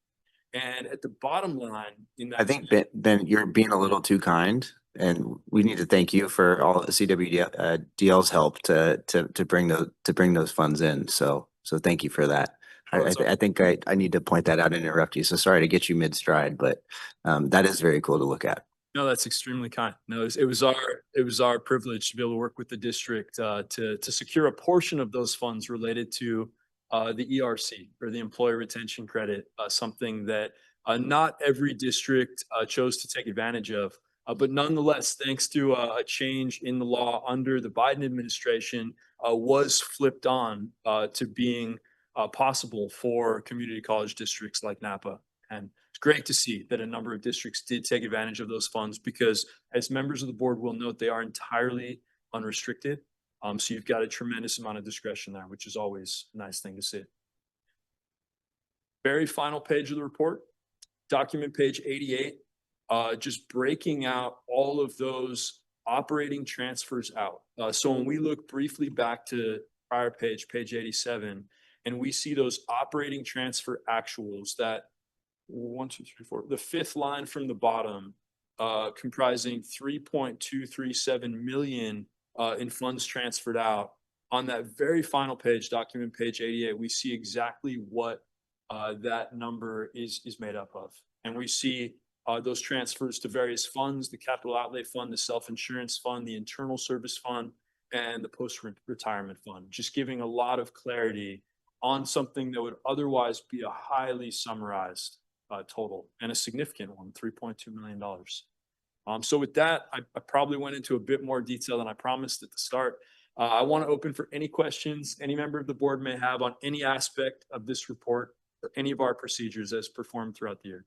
And at the bottom line in that, I think Ben, you're being a little too kind, and we need to thank you for all the CWDL's help to bring those funds in. So thank you for that. I think I need to point that out and interrupt you. So sorry to get you mid stride, but that is very cool to look at. No, that's extremely kind. No, it was our privilege to be able to work with the district to secure a portion of those funds related to the ERC or the employee retention credit, something that not every district chose to take advantage of. But nonetheless, thanks to a change in the law under the Biden administration, was flipped on to being possible for community college districts like Napa. And it's great to see that a number of districts did take advantage of those funds because, as members of the board will note, they are entirely unrestricted. So you've got a tremendous amount of discretion there, which is always a nice thing to see. Very final page of the report, document page 88, just breaking out all of those operating transfers out. So when we look briefly back to prior page 87, and we see those operating transfer actuals that 1, 2, 3, 4, the fifth line from the bottom, comprising 3.237 million in funds transferred out. On that very final page, document page 88, we see exactly what that number is made up of. And we see those transfers to various funds, the capital outlay fund, the self-insurance fund, the internal service fund, and the post-retirement fund, just giving a lot of clarity on something that would otherwise be a highly summarized total and a significant one, $3.2 million. So with that, I probably went into a bit more detail than I promised at the start. I want to open for any questions any member of the board may have on any aspect of this report or any of our procedures as performed throughout the year.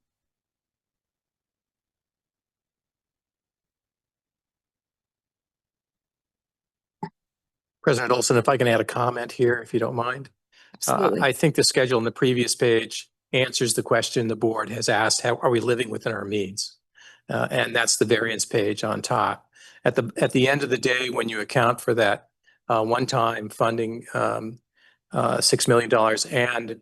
President Olson, if I can add a comment here, if you don't mind. Absolutely. I think the schedule on the previous page answers the question the board has asked, how are we living within our means? And that's the variance page on top. At the end of the day, when you account for that one-time funding, $6 million, and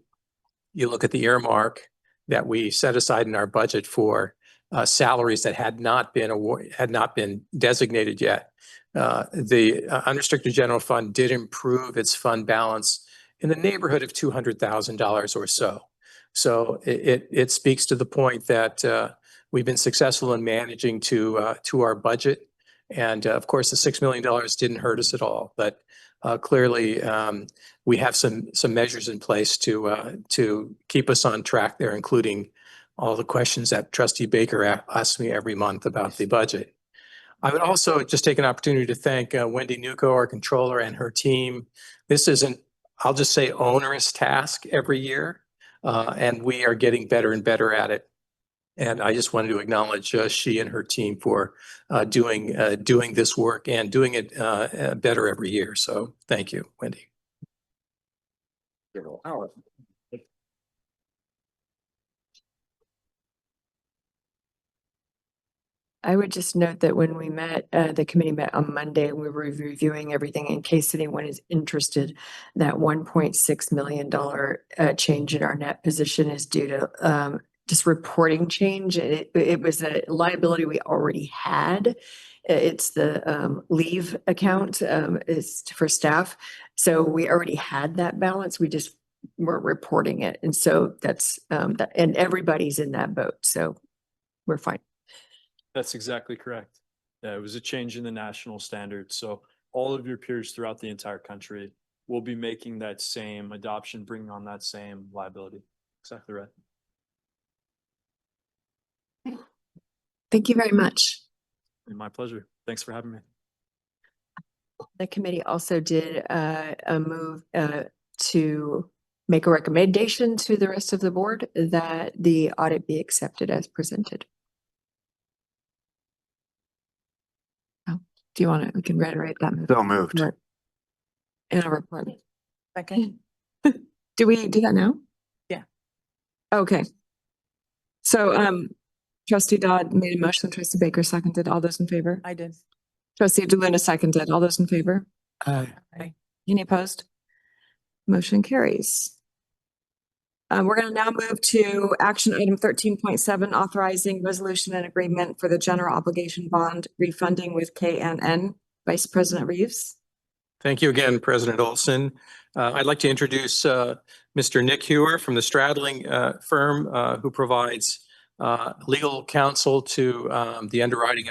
you look at the earmark that we set aside in our budget for salaries that had not been designated yet, the unrestricted general fund did improve its fund balance in the neighborhood of $200,000 or so. So it speaks to the point that we've been successful in managing to our budget. And of course, the $6 million didn't hurt us at all. But clearly, we have some measures in place to keep us on track there, including all the questions that Trustee Baker asks me every month about the budget. I would also just take an opportunity to thank Wendy Nuko, our controller, and her team. This is an, I'll just say, onerous task every year, and we are getting better and better at it. And I just wanted to acknowledge she and her team for doing this work and doing it better every year. So thank you, Wendy. I would just note that when we met, the committee met on Monday, we were reviewing everything in case anyone is interested. That $1.6 million change in our net position is due to just reporting change. It was a liability we already had. It's the leave account is for staff. So we already had that balance. We just weren't reporting it. And so that's and everybody's in that boat. So we're fine. That's exactly correct. Yeah, it was a change in the national standard. So all of your peers throughout the entire country will be making that same adoption, bringing on that same liability. Exactly right. Thank you very much. My pleasure. Thanks for having me. The committee also did a move to make a recommendation to the rest of the board that the audit be accepted as presented. Do you want to, we can reiterate that? So moved. In a report. Second. Do we do that now? Yeah. Okay. So, Trustee Dodd made a motion, Trustee Baker seconded. All those in favor? I did. Trustee DeLuna seconded. All those in favor? Aye. Any opposed? Motion carries. We're going to now move to action item 13.7, authorizing resolution and agreement for the general obligation bond refunding with KNN. Vice President Reeves. Thank you again, President Olson. I'd like to introduce Mr. Nick Hewer from the Stradling firm who provides legal counsel to the underwriting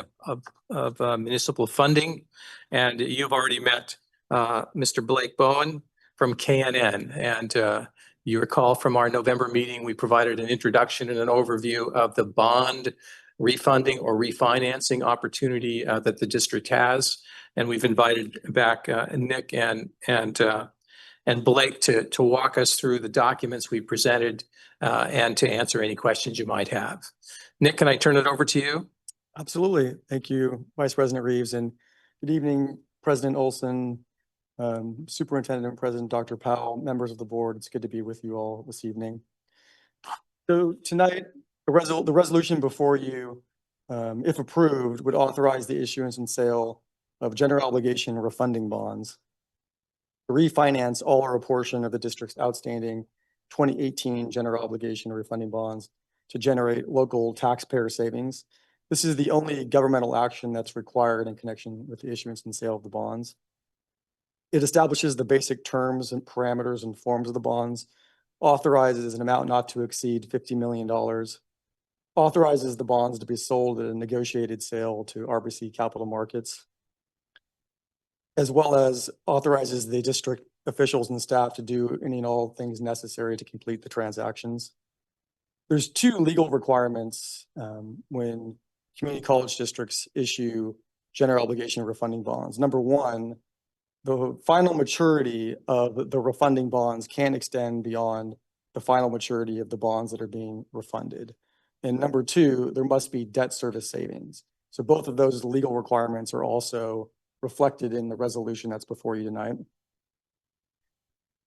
of municipal funding. And you've already met Mr. Blake Bowen from KNN. And you recall from our November meeting, we provided an introduction and an overview of the bond refunding or refinancing opportunity that the district has. And we've invited back Nick and Blake to walk us through the documents we presented and to answer any questions you might have. Nick, can I turn it over to you? Absolutely. Thank you, Vice President Reeves, and good evening, President Olson, Superintendent and President Dr. Powell, members of the board. It's good to be with you all this evening. So tonight, the resolution before you, if approved, would authorize the issuance and sale of general obligation refunding bonds to refinance all or a portion of the district's outstanding 2018 general obligation refunding bonds to generate local taxpayer savings. This is the only governmental action that's required in connection with the issuance and sale of the bonds. It establishes the basic terms and parameters and forms of the bonds, authorizes an amount not to exceed $50 million, authorizes the bonds to be sold at a negotiated sale to RBC Capital Markets, as well as authorizes the district officials and staff to do any and all things necessary to complete the transactions. There's two legal requirements when community college districts issue general obligation refunding bonds. Number one, the final maturity of the refunding bonds can't extend beyond the final maturity of the bonds that are being refunded. And number two, there must be debt service savings. So both of those legal requirements are also reflected in the resolution that's before you tonight.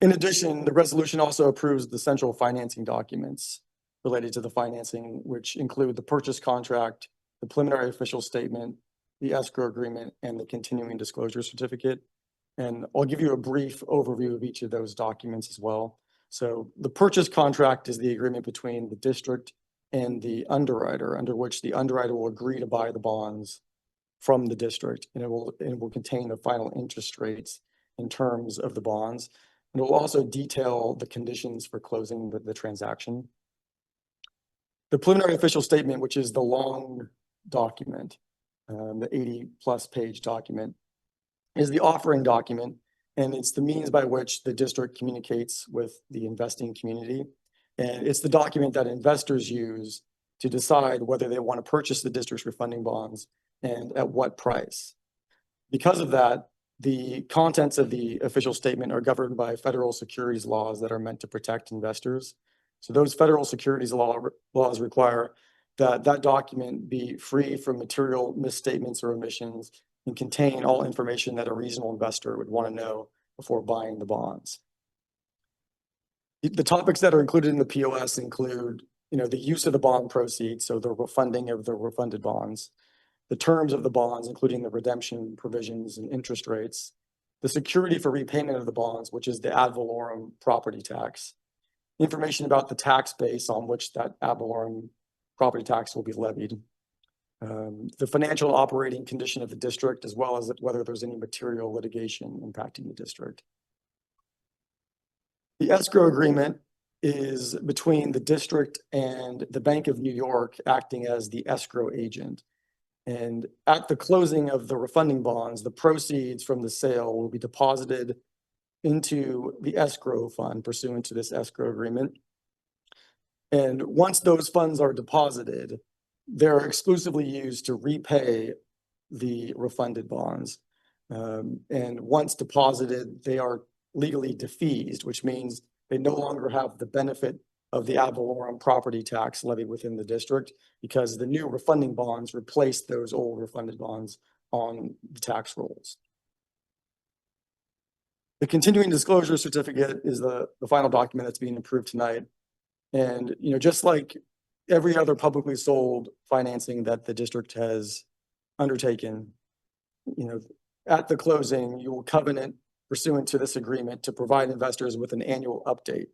In addition, the resolution also approves the central financing documents related to the financing, which include the purchase contract, the preliminary official statement, the escrow agreement, and the continuing disclosure certificate. And I'll give you a brief overview of each of those documents as well. So the purchase contract is the agreement between the district and the underwriter, under which the underwriter will agree to buy the bonds from the district, and it will contain the final interest rates in terms of the bonds. And it will also detail the conditions for closing the transaction. The preliminary official statement, which is the long document, the 80+ page document, is the offering document, and it's the means by which the district communicates with the investing community. And it's the document that investors use to decide whether they want to purchase the district's refunding bonds and at what price. Because of that, the contents of the official statement are governed by federal securities laws that are meant to protect investors. So those federal securities laws require that that document be free from material misstatements or omissions and contain all information that a reasonable investor would want to know before buying the bonds. The topics that are included in the POS include, the use of the bond proceeds, so the refunding of the refunded bonds, the terms of the bonds, including the redemption provisions and interest rates, the security for repayment of the bonds, which is the ad valorem property tax, information about the tax base on which that ad valorem property tax will be levied, the financial and operating condition of the district, as well as whether there's any material litigation impacting the district. The escrow agreement is between the district and the Bank of New York acting as the escrow agent. And at the closing of the refunding bonds, the proceeds from the sale will be deposited into the escrow fund pursuant to this escrow agreement. And once those funds are deposited, they're exclusively used to repay the refunded bonds. And once deposited, they are legally defeased, which means they no longer have the benefit of the ad valorem property tax levied within the district, because the new refunding bonds replace those old refunded bonds on the tax rolls. The continuing disclosure certificate is the final document that's being approved tonight. And, just like every other publicly sold financing that the district has undertaken, at the closing, you will covenant pursuant to this agreement to provide investors with an annual update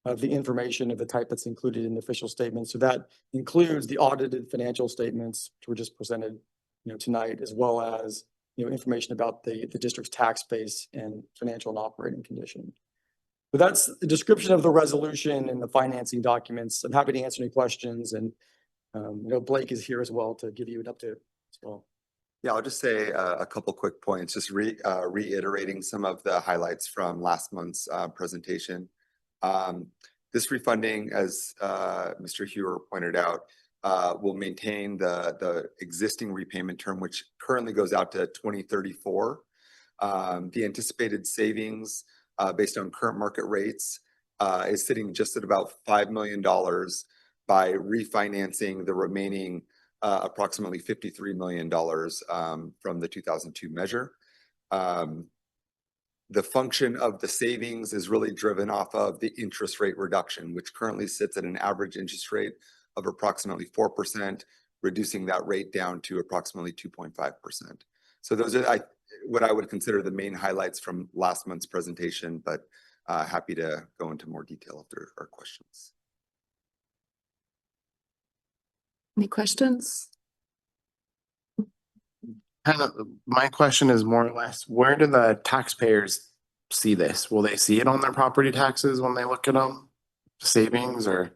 of the information of the type that's included in the official statement. So that includes the audited financial statements, which were just presented, tonight, as well as, information about the district's tax base and financial and operating condition. But that's the description of the resolution and the financing documents. I'm happy to answer any questions, and Blake is here as well to give you an update as well. Yeah, I'll just say a couple quick points, just reiterating some of the highlights from last month's presentation. This refunding, as Mr. Hewer pointed out, will maintain the existing repayment term, which currently goes out to 2034. The anticipated savings based on current market rates is sitting just at about $5 million by refinancing the remaining approximately $53 million from the 2002 measure. The function of the savings is really driven off of the interest rate reduction, which currently sits at an average interest rate of approximately 4%, reducing that rate down to approximately 2.5%. So those are what I would consider the main highlights from last month's presentation, but happy to go into more detail if there are questions. Any questions? My question is more or less, where do the taxpayers see this? Will they see it on their property taxes when they look at them? Savings or?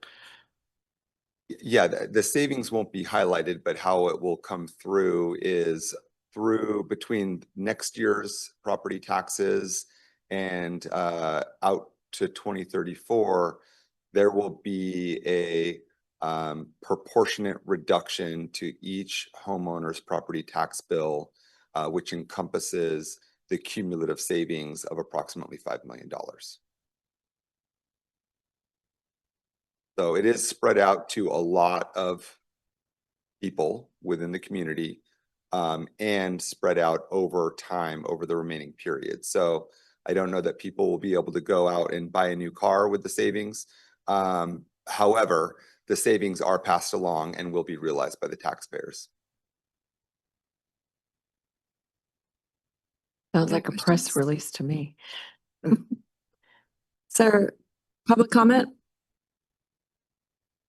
Yeah, the savings won't be highlighted, but how it will come through is through between next year's property taxes and out to 2034, there will be a proportionate reduction to each homeowner's property tax bill, which encompasses the cumulative savings of approximately $5 million. So it is spread out to a lot of people within the community, and spread out over time over the remaining period. So I don't know that people will be able to go out and buy a new car with the savings. However, the savings are passed along and will be realized by the taxpayers. Sounds Any like a press questions? release to me. Sir, public comment?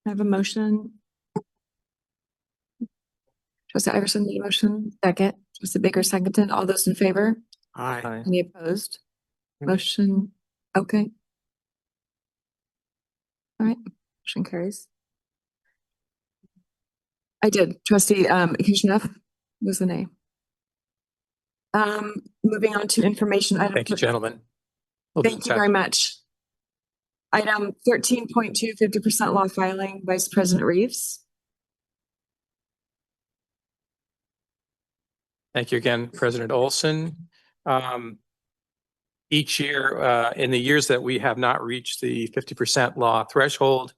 I have a motion. Trustee Iverson made a motion. Second. Trustee Baker seconded. All those in favor? Aye. Any opposed? Motion, okay. All right, motion carries. I did. Trustee Kishnef was the name. Moving on to information item. Thank you, gentlemen. We'll be in Thank you touch. very much. Item 13.2, 50% law filing, Vice President Reeves. Thank you again, President Olson. Each year, in the years that we have not reached the 50% law threshold,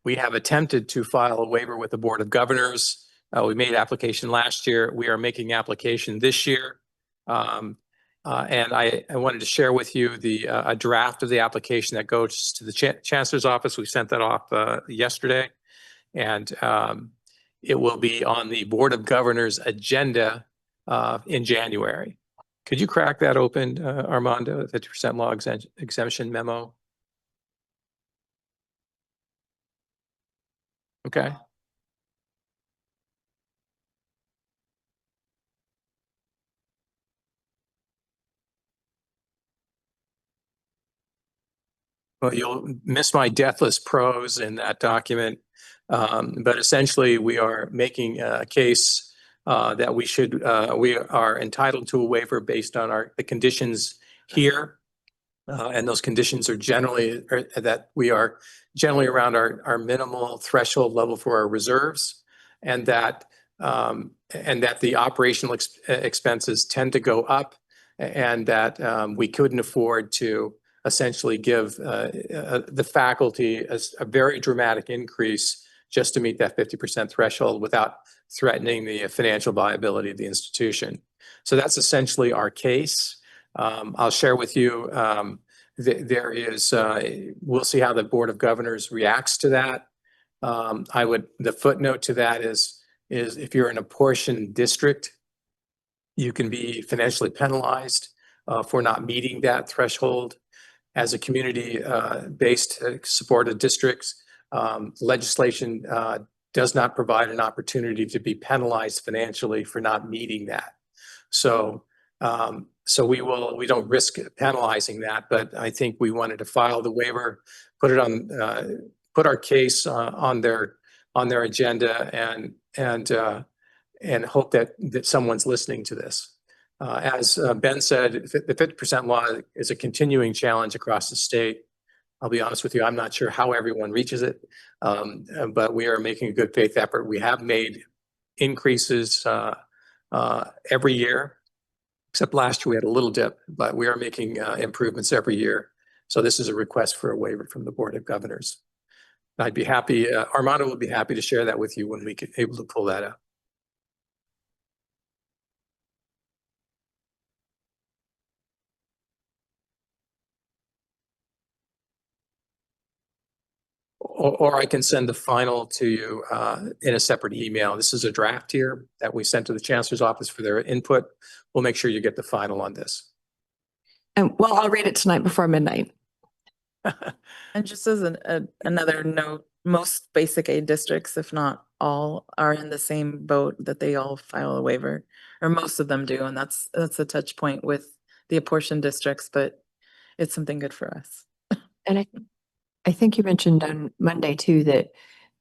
we have attempted to file a waiver with the Board of Governors. We made application last year. We are making application this year. And I wanted to share with you a draft of the application that goes to the Chancellor's office. We sent that off yesterday. And it will be on the Board of Governors agenda in January. Could you crack that open, Armando, 50% law exemption memo? Okay. Well, you'll miss my deathless prose in that document. But essentially, we are making a case that we are entitled to a waiver based on the conditions here. And those conditions are that we are generally around our minimal threshold level for our reserves, and that the operational expenses tend to go up, and that we couldn't afford to essentially give the faculty a very dramatic increase just to meet that 50% threshold without threatening the financial viability of the institution. So that's essentially our case. I'll share with you, we'll see how the Board of Governors reacts to that. The footnote to that is if you're in a portion district, you can be financially penalized for not meeting that threshold. As a community-based supported districts, legislation does not provide an opportunity to be penalized financially for not meeting that. So we don't risk penalizing that, but I think we wanted to file the waiver, put our case on their agenda, and hope that someone's listening to this. As Ben said, the 50% law is a continuing challenge across the state. I'll be honest with you, I'm not sure how everyone reaches it, but we are making a good faith effort. We have made increases every year, except last year we had a little dip, but we are making improvements every year. So this is a request for a waiver from the Board of Governors. I'd be happy, Armando would be happy to share that with you when we get able to pull that up. Or I can send the final to you in a separate email. This is a draft here that we sent to the Chancellor's office for their input. We'll make sure you get the final on this. And well, I'll read it tonight before midnight. And just as another note, most basic aid districts, if not all are in the same boat, that they all file a waiver, or most of them do, and that's a touch point with the apportioned districts, but it's something good for us. And I think you mentioned on Monday too, that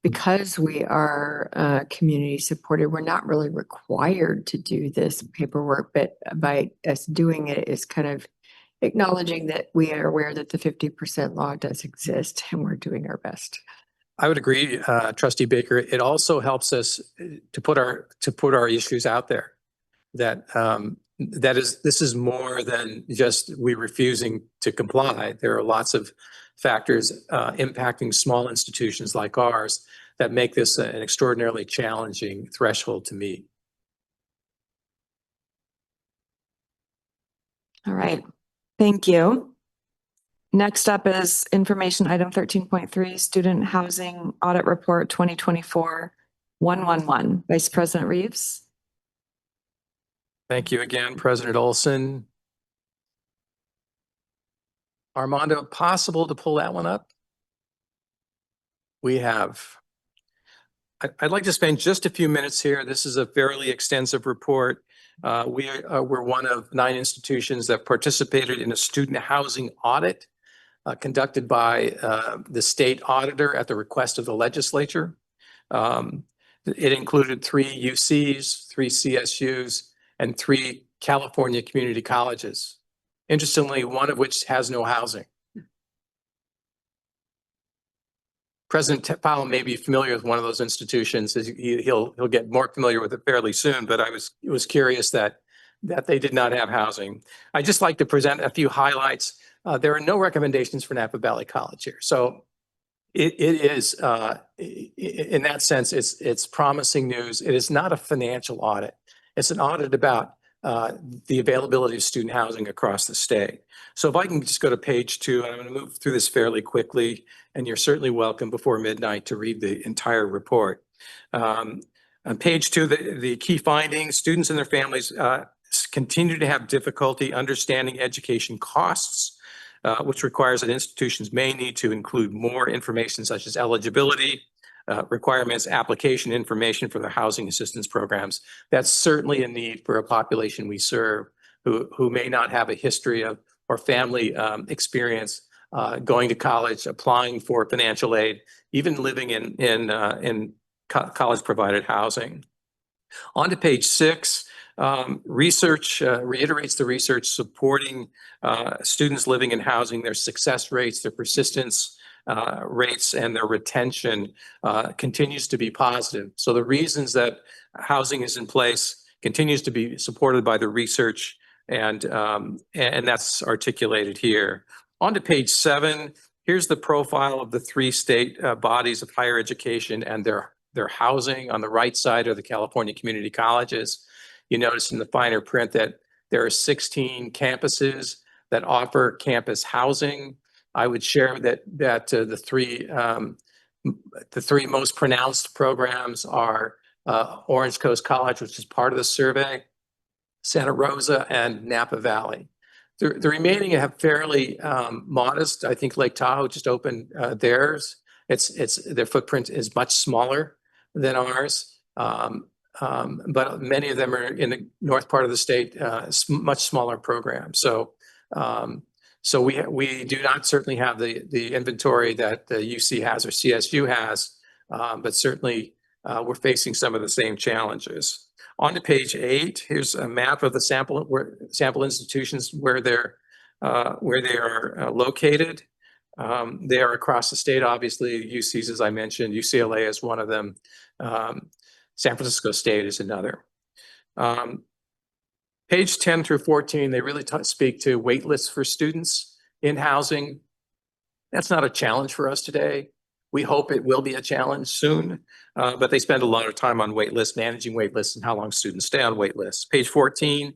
because we are community supported, we're not really required to do this paperwork, but by us doing it is kind of acknowledging that we are aware that the 50% law does exist and we're doing our best. I would agree, Trustee Baker. It also helps us to put our issues out there. This is more than just we refusing to comply. There are lots of factors impacting small institutions like ours that make this an extraordinarily challenging threshold to meet. All right, thank you. Next up is information item 13.3, Student Housing Audit Report 2024-111. Vice President Reeves. Thank you again, President Olson. Armando, possible to pull that one up? We have. I'd like to spend just a few minutes here. This is a fairly extensive report. We're one of 9 institutions that participated in a student housing audit conducted by the state auditor at the request of the legislature. It included 3 UCs, 3 CSUs, and 3 California community colleges. Interestingly, one of which has no housing. President Powell may be familiar with one of those institutions. He'll get more familiar with it fairly soon, but I was curious that they did not have housing. I'd just like to present a few highlights. There are no recommendations for Napa Valley College here. So it is, in that sense, it's promising news. It is not a financial audit. It's an audit about the availability of student housing across the state. So if I can just go to page 2, and I'm going to move through this fairly quickly, and you're certainly welcome before midnight to read the entire report. On page 2, the key findings: students and their families continue to have difficulty understanding education costs, which requires that institutions may need to include more information such as eligibility requirements, application information for their housing assistance programs. That's certainly a need for a population we serve who may not have a history of or family experience going to college, applying for financial aid, even living in college provided housing. On to page 6. Research reiterates the research supporting students living in housing, their success rates, their persistence rates, and their retention continues to be positive. So the reasons that housing is in place continues to be supported by the research, and that's articulated here. On to page 7. Here's the profile of the 3 state bodies of higher education and their housing. On the right side are the California community colleges. You notice in the finer print that there are 16 campuses that offer campus housing. I would share that the three most pronounced programs are Orange Coast College, which is part of the survey, Santa Rosa, and Napa Valley. The remaining have fairly modest. I think Lake Tahoe just opened theirs. Their footprint is much smaller than ours, but many of them are in the north part of the state, much smaller programs. So we do not certainly have the inventory that the UC has or CSU has, but certainly we're facing some of the same challenges. On to page 8, here's a map of the sample institutions where they are located. They are across the state, obviously. UCs, as I mentioned, UCLA is one of them. San Francisco State is another. Page 10 through 14, they really speak to wait lists for students in housing. That's not a challenge for us today. We hope it will be a challenge soon, but they spend a lot of time on wait lists, managing wait lists, and how long students stay on wait lists. Page 14,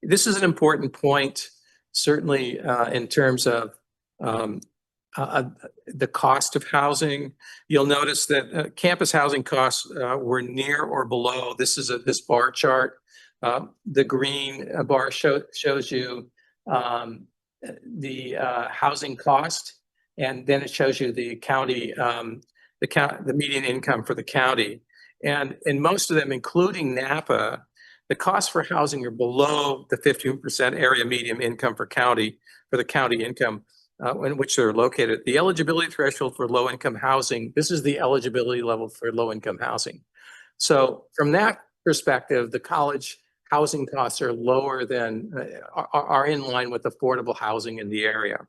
this is an important point, certainly in terms of the cost of housing. You'll notice that campus housing costs were near or below. This is this bar chart. The green bar shows you the housing cost, and then it shows you the county the median income for the county. And in most of them, including Napa, the costs for housing are below the 15% area median income for the county income in which they're located. The eligibility threshold for low income housing, this is the eligibility level for low income housing. So from that perspective, the college housing costs are lower than, are in line with affordable housing in the area.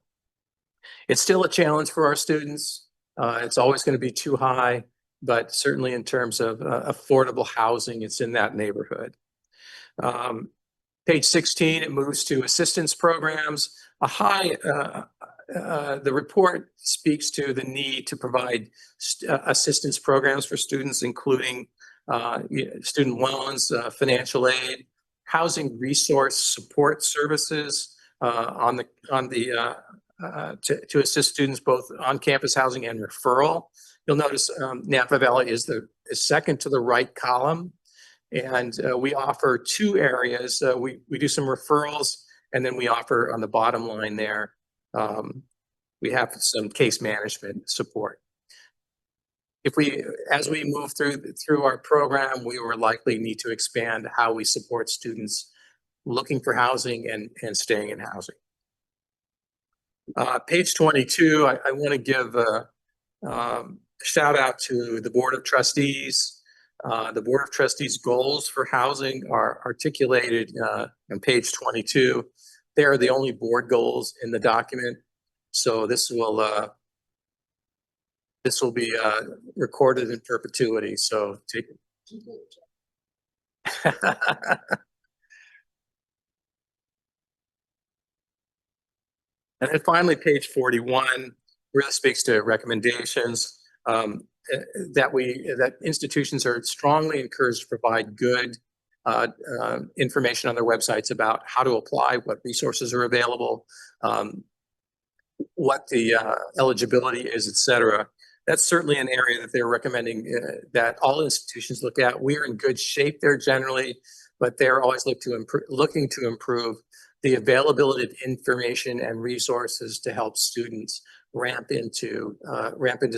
It's still a challenge for our students. It's always going to be too high, but certainly in terms of affordable housing, it's in that neighborhood. Page 16, it moves to assistance programs. The report speaks to the need to provide assistance programs for students, including student loans, financial aid, housing resource support services to assist students both on campus housing and referral. You'll notice Napa Valley is second to the right column. And we offer two areas. We do some referrals, and then we offer on the bottom line there, we have some case management support. As we move through our program, we will likely need to expand how we support students looking for housing and staying in housing. Page 22, I want to give a shout out to the Board of Trustees. The Board of Trustees goals for housing are articulated on page 22. They are the only board goals in the document. So this will be recorded in perpetuity. So take it. And then finally, page 41 really speaks to recommendations. That institutions are strongly encouraged to provide good information on their websites about how to apply, what resources are available, what the eligibility is, et cetera. That's certainly an area that they're recommending that all institutions look at. We're in good shape there generally, but they're always looking to improve the availability of information and resources to help students ramp into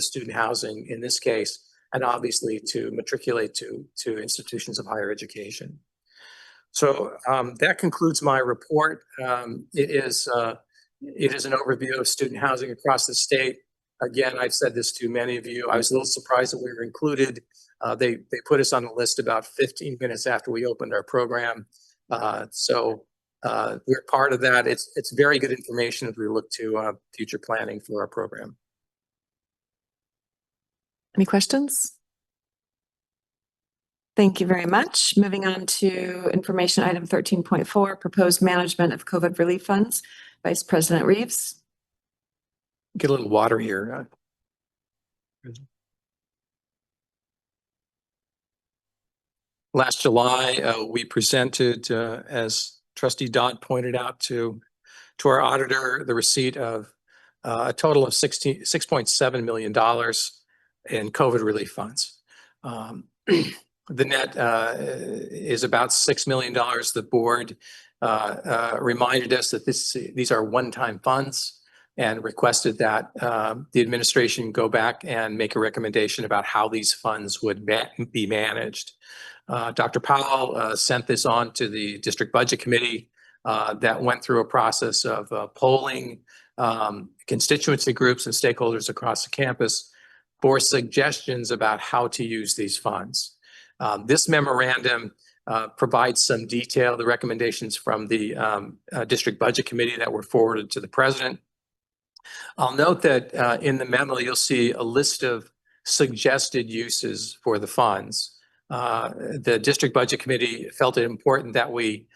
student housing in this case, and obviously to matriculate to institutions of higher education. So that concludes my report. It is an overview of student housing across the state. Again, I've said this to many of you. I was a little surprised that we were included. They put us on the list about 15 minutes after we opened our program. We're part of that. It's very good information as we look to future planning for our program. Any questions? Thank you very much. Moving on to information item 13.4, proposed management of COVID relief funds. Vice President Reeves. Get a little water here. Last July, we presented, as Trustee Dodd pointed out, to our auditor the receipt of a total of $6.7 million in COVID relief funds. The net is about $6 million. The board reminded us that these are one-time funds and requested that the administration go back and make a recommendation about how these funds would be managed. Dr. Powell sent this on to the district budget committee that went through a process of polling constituency groups and stakeholders across the campus for suggestions about how to use these funds. This memorandum provides some detail, the recommendations from the district budget committee that were forwarded to the president. I'll note that in the memo, you'll see a list of suggested uses for the funds. The district budget committee felt it important that we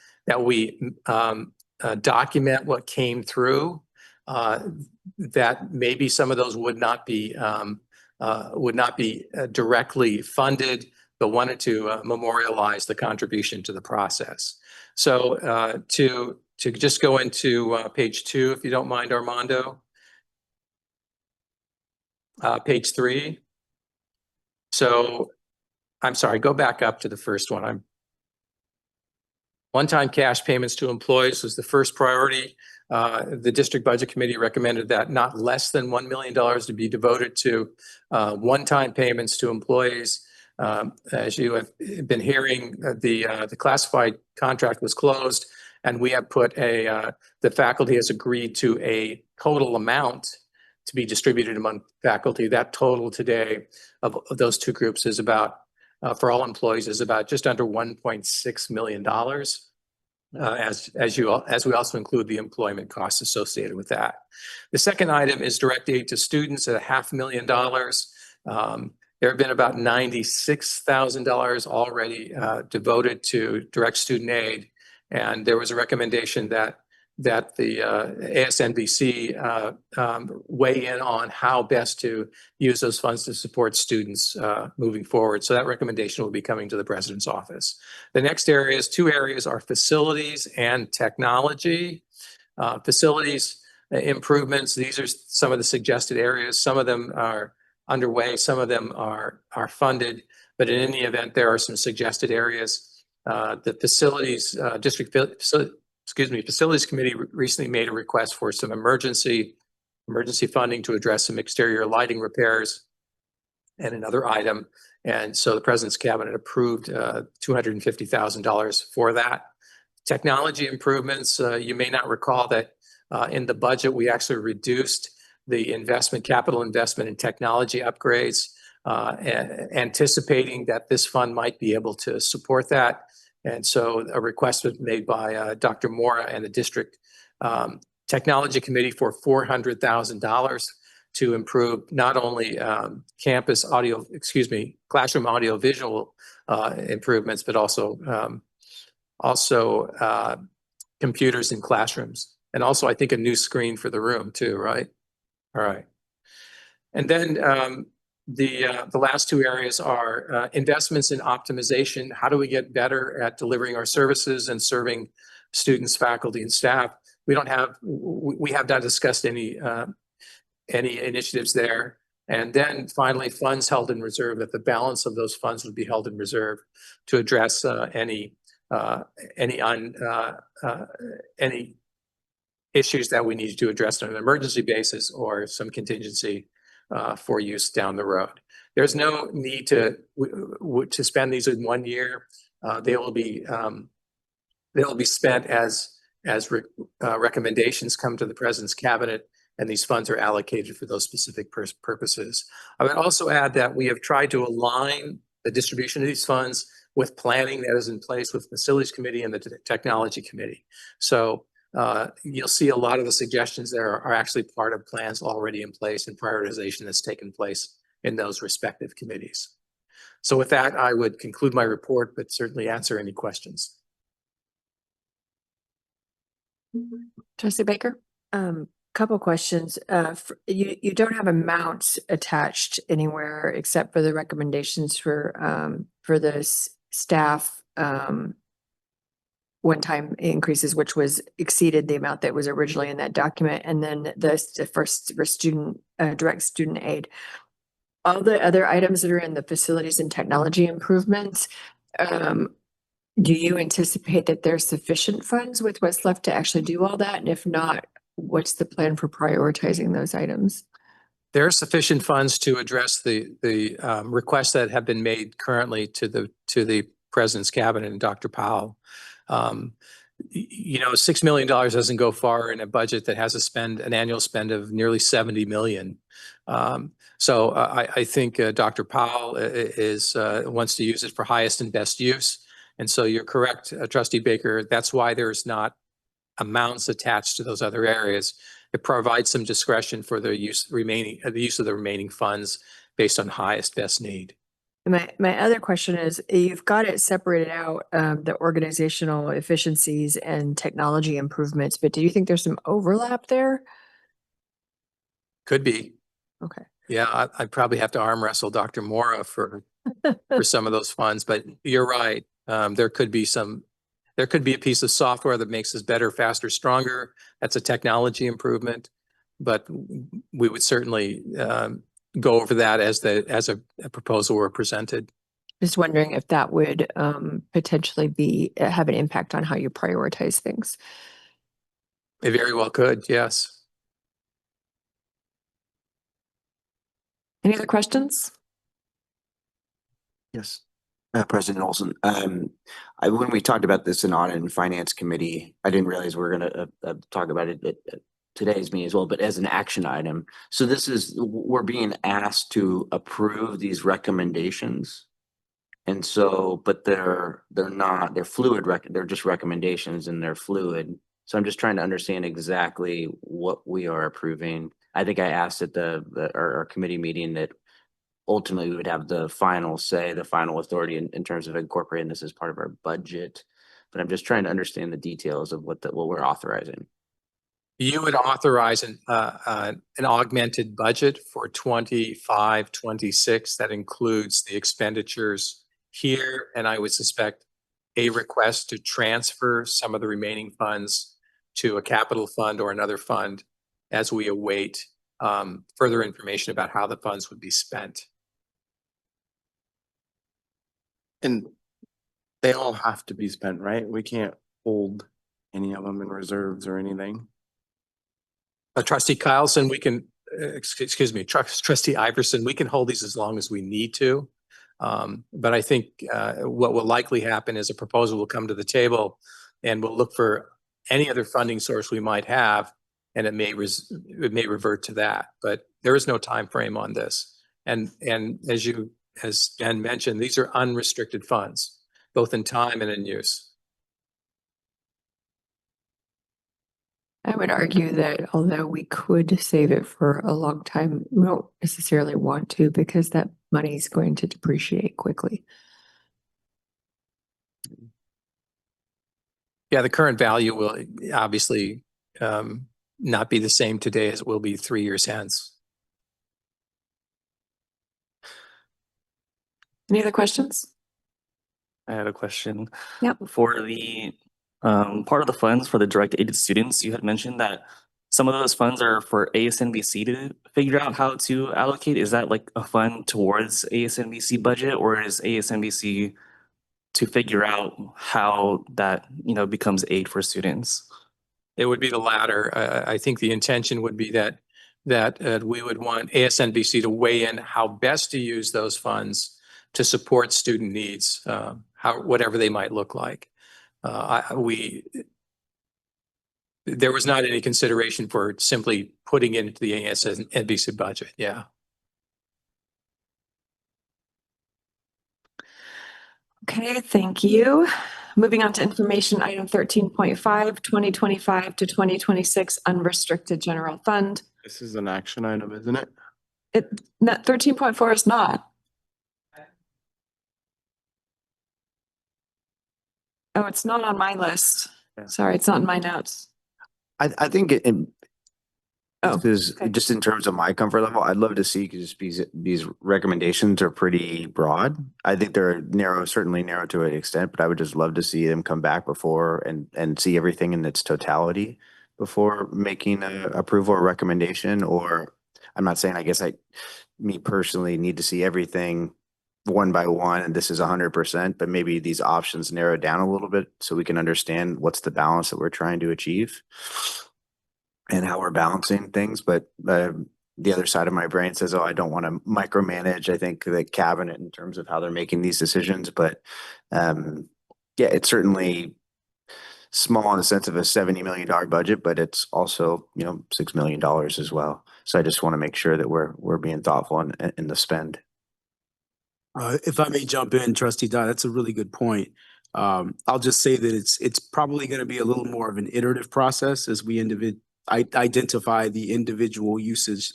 document what came through, that maybe some of those would not be directly funded, but wanted to memorialize the contribution to the process. So to just go into page 2, if you don't mind, Armando. Page 3. So I'm sorry, go back up to the first one. One-time cash payments to employees was the first priority. The district budget committee recommended that not less than $1 million to be devoted to one-time payments to employees. As you have been hearing, the classified contract was closed, and we have put the faculty has agreed to a total amount to be distributed among faculty. That total today of those two groups is about, for all employees, is about just under $1.6 million. As we also include the employment costs associated with that. The second item is direct aid to students at $500,000. There have been about $96,000 already devoted to direct student aid, and there was a recommendation that the ASNVC weigh in on how best to use those funds to support students moving forward. So that recommendation will be coming to the president's office. The next two areas are facilities and technology. Facilities improvements, these are some of the suggested areas. Some of them are underway, some of them are funded, but in any event, there are some suggested areas. The facilities Facilities Committee recently made a request for some emergency funding to address some exterior lighting repairs and another item. And so the President's Cabinet approved $250,000 for that. Technology improvements, you may not recall that in the budget, we actually reduced the capital investment in technology upgrades, anticipating that this fund might be able to support that. And so a request was made by Dr. Mora and the district technology committee for $400,000 to improve not only classroom audio visual improvements, but also computers in classrooms. And also, I think, a new screen for the room too, right? All right. And then the last two areas are investments in optimization. How do we get better at delivering our services and serving students, faculty, and staff? We have not discussed any initiatives there. And then finally, funds held in reserve, that the balance of those funds would be held in reserve to address any issues that we need to address on an emergency basis or some contingency for use down the road. There's no need to spend these in 1 year. They will be spent as recommendations come to the President's Cabinet, and these funds are allocated for those specific purposes. I would also add that we have tried to align the distribution of these funds with planning that is in place with the Facilities Committee and the Technology Committee. So you'll see a lot of the suggestions there are actually part of plans already in place and prioritization that's taken place in those respective committees. So with that, I would conclude my report, but certainly answer any questions. Trustee Baker? Couple questions. You don't have amounts attached anywhere except for the recommendations for the staff one-time increases, which was exceeded the amount that was originally in that document, and then the first for student direct student aid. All the other items that are in the facilities and technology improvements, do you anticipate that there's sufficient funds with what's left to actually do all that? And if not, what's the plan for prioritizing those items? There are sufficient funds to address the requests that have been made currently to the President's Cabinet and Dr. Powell. $6 million doesn't go far in a budget that has an annual spend of nearly 70 million. So I think Dr. Powell wants to use it for highest and best use. And so you're correct, Trustee Baker. That's why there's not amounts attached to those other areas. It provides some discretion for the use of the remaining funds based on highest best need. My other question is, you've got it separated out, the organizational efficiencies and technology improvements, but do you think there's some overlap there? Could be. Okay. Yeah, I'd probably have to arm wrestle Dr. Mora for some of those funds, but you're right. There could be a piece of software that makes us better, faster, stronger. That's a technology improvement, but we would certainly go over that as a proposal were presented. Just wondering if that would potentially have an impact on how you prioritize things. They very well could, yes. Any other questions? Yes. President Olson, when we talked about this in Audit and Finance Committee, I didn't realize we were gonna talk about it at today's meeting as well, but as an action item. So we're being asked to approve these recommendations. And so, but they're fluid, they're just recommendations and they're fluid. So I'm just trying to understand exactly what we are approving. I think I asked at our committee meeting that ultimately we would have the final say, the final authority in terms of incorporating this as part of our budget. But I'm just trying to understand the details of what we're authorizing. You would authorize an augmented budget for 25, 26 that includes the expenditures here, and I would suspect a request to transfer some of the remaining funds to a capital fund or another fund as we await further information about how the funds would be spent. And they all have to be spent, right? We can't hold any of them in reserves or anything. Trustee Kyleson, we can, excuse me, Trustee Iverson, we can hold these as long as we need to. But I think what will likely happen is a proposal will come to the table and we'll look for any other funding source we might have, and it may revert to that. But there is no time frame on this. And as Ben mentioned, these are unrestricted funds, both in time and in use. I would argue that although we could save it for a long time, we don't necessarily want to because that money is going to depreciate quickly. Yeah, the current value will obviously not be the same today as it will be 3 years hence. Any other questions? I had a question. Yep. For the part of the funds for the direct aided students, you had mentioned that some of those funds are for ASNBC to figure out how to allocate. Is that like a fund towards ASNBC budget, or is ASNBC to figure out how that, becomes aid for students? It would be the latter. I think the intention would be that we would want ASNBC to weigh in how best to use those funds to support student needs, whatever they might look like. There was not any consideration for simply putting it into the ASNBC budget. Yeah. Okay, thank you. Moving on to information item 13.5, 2025 to 2026 unrestricted general fund. This is an action item, isn't it? 13.4 is not. Oh, it's not on my list. Yeah. Sorry, it's not in my notes. I think Oh, this is okay. just in terms of my comfort level, I'd love to see, because these recommendations are pretty broad. I think they're certainly narrow to an extent, but I would just love to see them come back before and see everything in its totality before making a approval or recommendation. Or I'm not saying, I guess me personally need to see everything one by one, and this is 100%, but maybe these options narrow down a little bit so we can understand what's the balance that we're trying to achieve and how we're balancing things. But the other side of my brain says, oh, I don't want to micromanage, I think, the cabinet in terms of how they're making these decisions. But yeah, it's certainly small in the sense of a $70 million budget, but it's also, $6 million as well. So I just want to make sure that we're being thoughtful in the spend. If I may jump in, Trustee Dodd, that's a really good point. I'll just say that it's probably going to be a little more of an iterative process as we identify the individual usage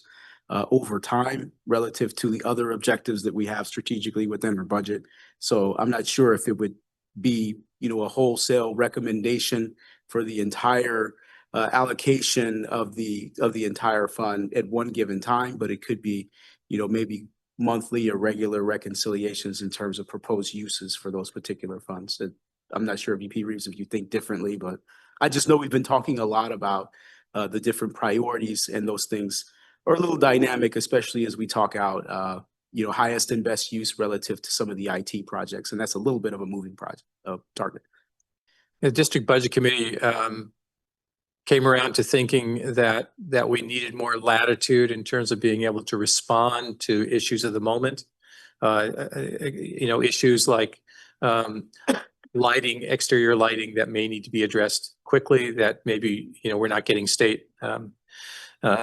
over time relative to the other objectives that we have strategically within our budget. So I'm not sure if it would be, a wholesale recommendation for the entire allocation of the entire fund at one given time, but it could be, maybe monthly or regular reconciliations in terms of proposed uses for those particular funds. I'm not sure, VP Reeves, if you think differently, but I just know we've been talking a lot about the different priorities, and those things are a little dynamic, especially as we talk out, highest and best use relative to some of the IT projects. And that's a little bit of a moving target. The District Budget Committee came around to thinking that we needed more latitude in terms of being able to respond to issues of the moment. Issues like lighting, exterior lighting that may need to be addressed quickly, that maybe, we're not getting state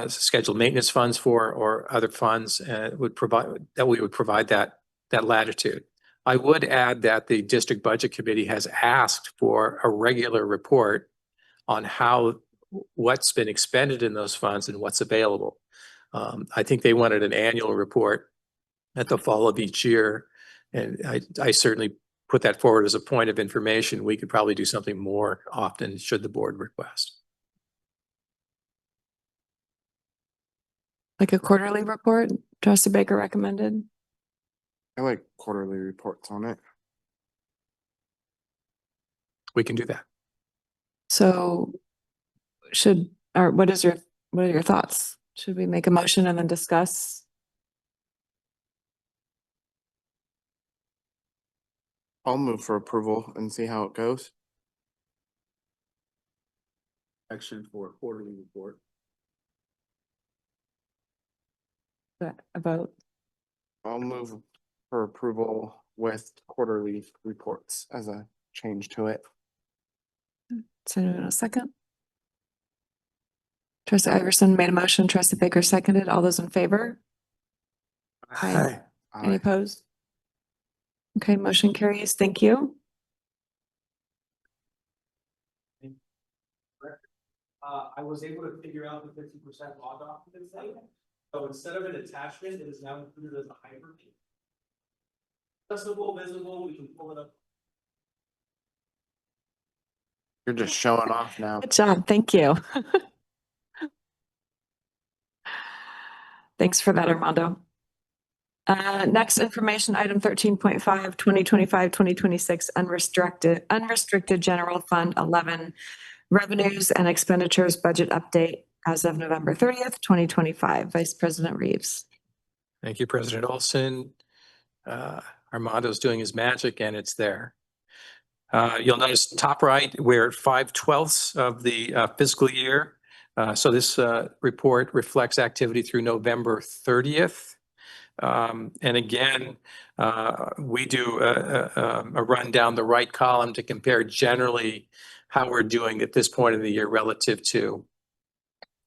scheduled maintenance funds for, or other funds we would provide that latitude. I would add that the District Budget Committee has asked for a regular report on what's been expended in those funds and what's available. I think they wanted an annual report at the fall of each year. And I certainly put that forward as a point of information. We could probably do something more often should the board request. Like a quarterly report, Trustee Baker recommended. I like quarterly reports on it. We can do that. So what are your thoughts? Should we make a motion and then discuss? I'll move for approval and see how it goes. Action for quarterly report. About I'll move for approval with quarterly reports as a change to it. send it in a second. Trustee Iverson made a motion, Trustee Baker seconded. All those in favor? Aye. Any opposed? Okay, motion carries. Thank you. I was able to figure out the 50% log document thing. So instead of an attachment, it is now included as a hyperlink. Accessible, visible, we can pull it up. You're just showing off now. Good job. Thank you. Thanks for that, Armando. Next information item 13.5, 2025-2026 unrestricted general fund 11 revenues and expenditures budget update as of November 30th, 2025. Vice President Reeves. Thank you, President Olson. Armando's doing his magic and it's there. You'll notice top right, we're at 5/12 of the fiscal year. So this report reflects activity through November 30th. And again, we do a run down the right column to compare generally how we're doing at this point in the year relative to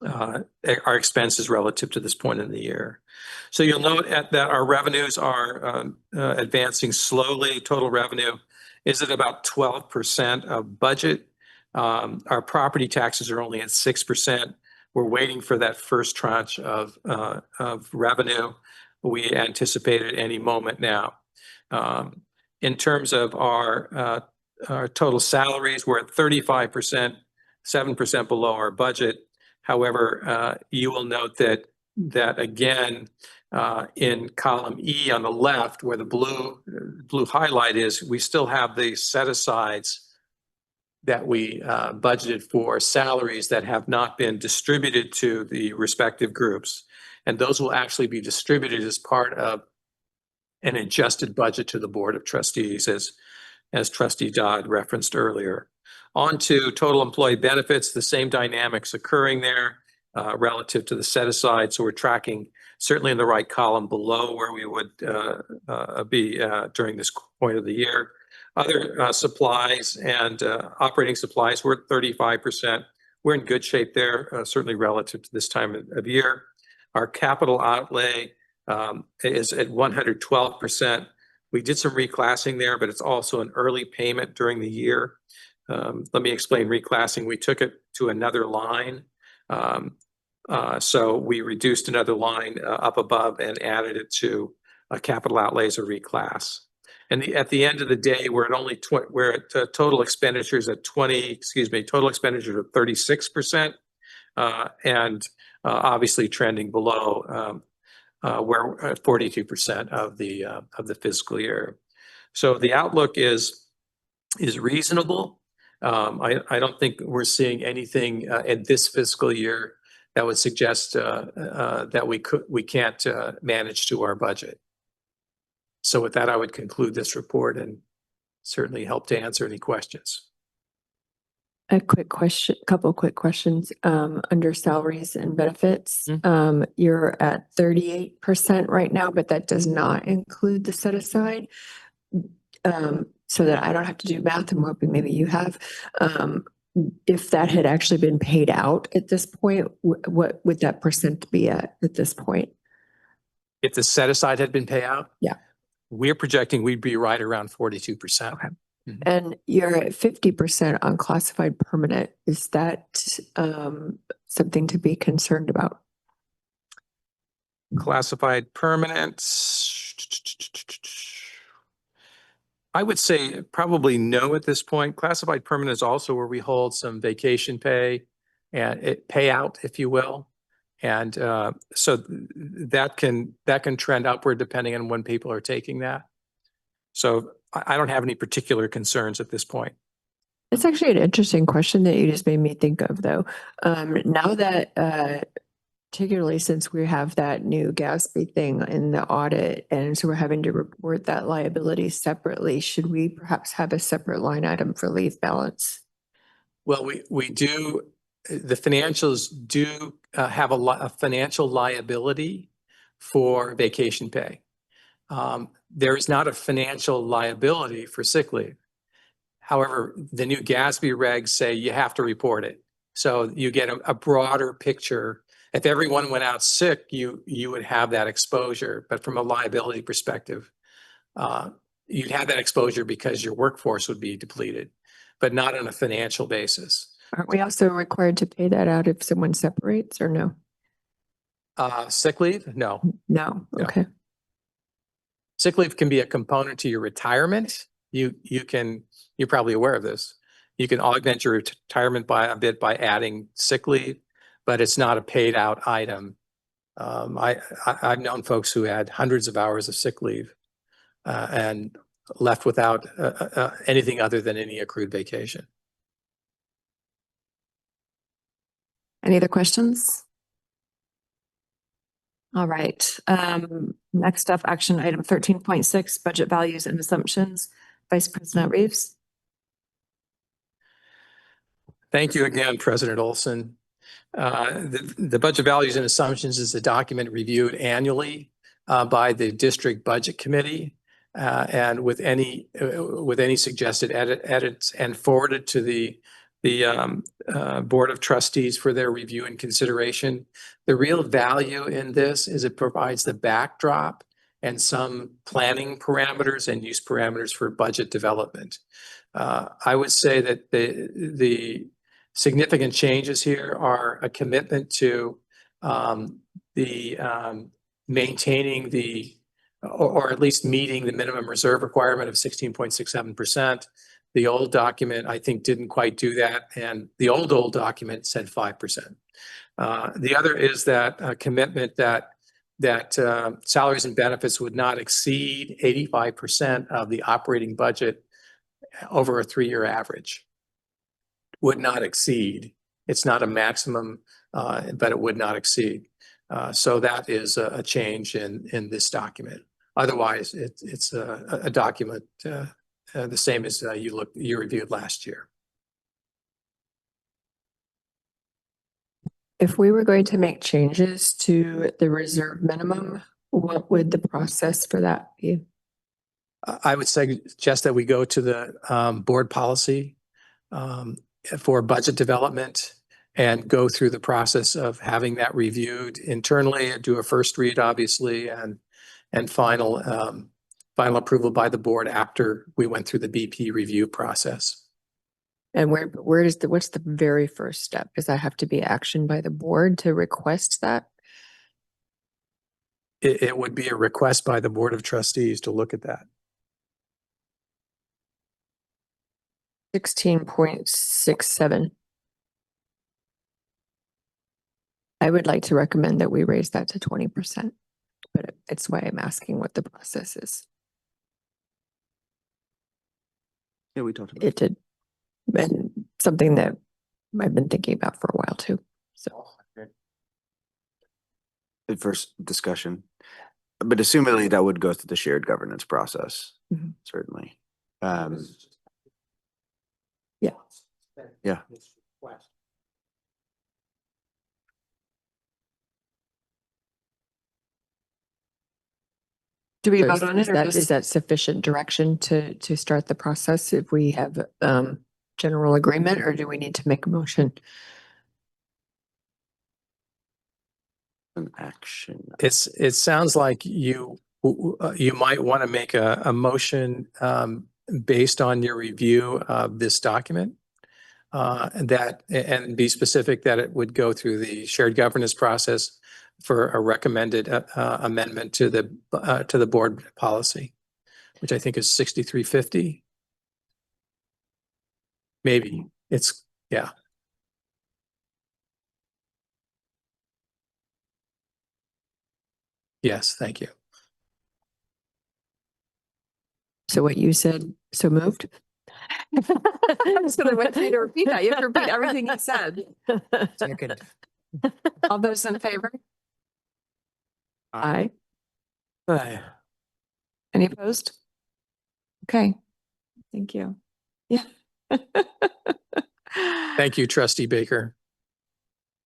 our expenses relative to this point in the year. So you'll note that our revenues are advancing slowly. Total revenue is at about 12% of budget. Our property taxes are only at 6%. We're waiting for that first tranche of revenue. We anticipate at any moment now. In terms of our total salaries, we're at 35%, 7% below our budget. However, you will note that again, in column E on the left, where the blue highlight is, we still have the set-asides that we budgeted for salaries that have not been distributed to the respective groups. And those will actually be distributed as part of an adjusted budget to the Board of Trustees, as Trustee Dodd referenced earlier. On to total employee benefits, the same dynamics occurring there relative to the set-aside. So we're tracking certainly in the right column below where we would be during this point of the year. Other supplies and operating supplies, we're at 35%. We're in good shape there, certainly relative to this time of year. Our capital outlay is at 112%. We did some reclassing there, but it's also an early payment during the year. Let me explain reclassing. We took it to another line. So we reduced another line up above and added it to capital outlays or reclass. And at the end of the day, we're at total expenditures at total expenditures of 36%, and obviously trending below we're at 42% of the fiscal year. So the outlook is reasonable. I don't think we're seeing anything in this fiscal year that would suggest that we can't manage to our budget. So with that, I would conclude this report and certainly help to answer any questions. A quick question, couple quick questions, under salaries and benefits. You're at 38% right now, but that does not include the set aside. So that I don't have to do math, I'm hoping maybe you have. If that had actually been paid out at this point, what would that percent be at this point? If the set aside had been paid out? Yeah. We're projecting we'd be right around 42%. Okay. And you're at 50% on classified permanent. Is that something to be concerned about? Classified permanent. I would say probably no at this point. Classified permanent is also where we hold some vacation pay and payout, if you will. And so that can trend upward depending on when people are taking that. So I don't have any particular concerns at this point. It's actually an interesting question that you just made me think of, though. Now that, particularly since we have that new GASB thing in the audit, and so we're having to report that liability separately, should we perhaps have a separate line item for leave balance? Well, we do, the financials do have a financial liability for vacation pay. There is not a financial liability for sick leave. However, the new GASB regs say you have to report it. So you get a broader picture. If everyone went out sick, you would have that exposure. But from a liability perspective, you'd have that exposure because your workforce would be depleted, but not on a financial basis. Aren't we also required to pay that out if someone separates, or no? Sick leave? No. No, okay. Sick leave can be a component to your retirement. You're probably aware of this. You can augment your retirement by a bit by adding sick leave, but it's not a paid out item. I've known folks who had hundreds of hours of sick leave and left without anything other than any accrued vacation. Any other questions? All right. Next up, action item 13.6, budget values and assumptions. Vice President Reeves. Thank you again, President Olson. The budget values and assumptions is a document reviewed annually by the district budget committee and with any suggested edits and forwarded to the Board of Trustees for their review and consideration. The real value in this is it provides the backdrop and some planning parameters and use parameters for budget development. I would say that the significant changes here are a commitment to maintaining or at least meeting the minimum reserve requirement of 16.67%. The old document, I think, didn't quite do that, and the old document said 5%. The other is that commitment that salaries and benefits would not exceed 85% of the operating budget over a 3-year average. Would not exceed. It's not a maximum, but it would not exceed. So that is a change in this document. Otherwise, it's a document the same as you reviewed last year. If we were going to make changes to the reserve minimum, what would the process for that be? I would suggest that we go to the board policy for budget development and go through the process of having that reviewed internally, do a first read, obviously, and final approval by the board after we went through the BP review process. And what's the very first step? Does that have to be action by the board to request that? It would be a request by the Board of Trustees to look at that. 16.67. I would like to recommend that we raise that to 20%, but it's why I'm asking what the process is. Yeah, we talked about it. Did, and something that I've been thinking about for a while too. So, the first discussion, but assumedly that would go through the shared governance process, certainly. yeah. Yeah. Do we So vote on it, or that- is is that sufficient direction to start the process if we have general agreement, or do we need to make a motion? An action. It sounds like you might want to make a motion based on your review of this document. And be specific that it would go through the shared governance process for a recommended amendment to the board policy, which I think is 6350. Maybe it's, yeah. Yes, thank you. So what you said, so moved? I'm just gonna wait for you to repeat that. You have to repeat everything you said. Second. All those in favor? Aye. Aye. Any opposed? Okay, thank you. Yeah. Thank you, Trustee Baker.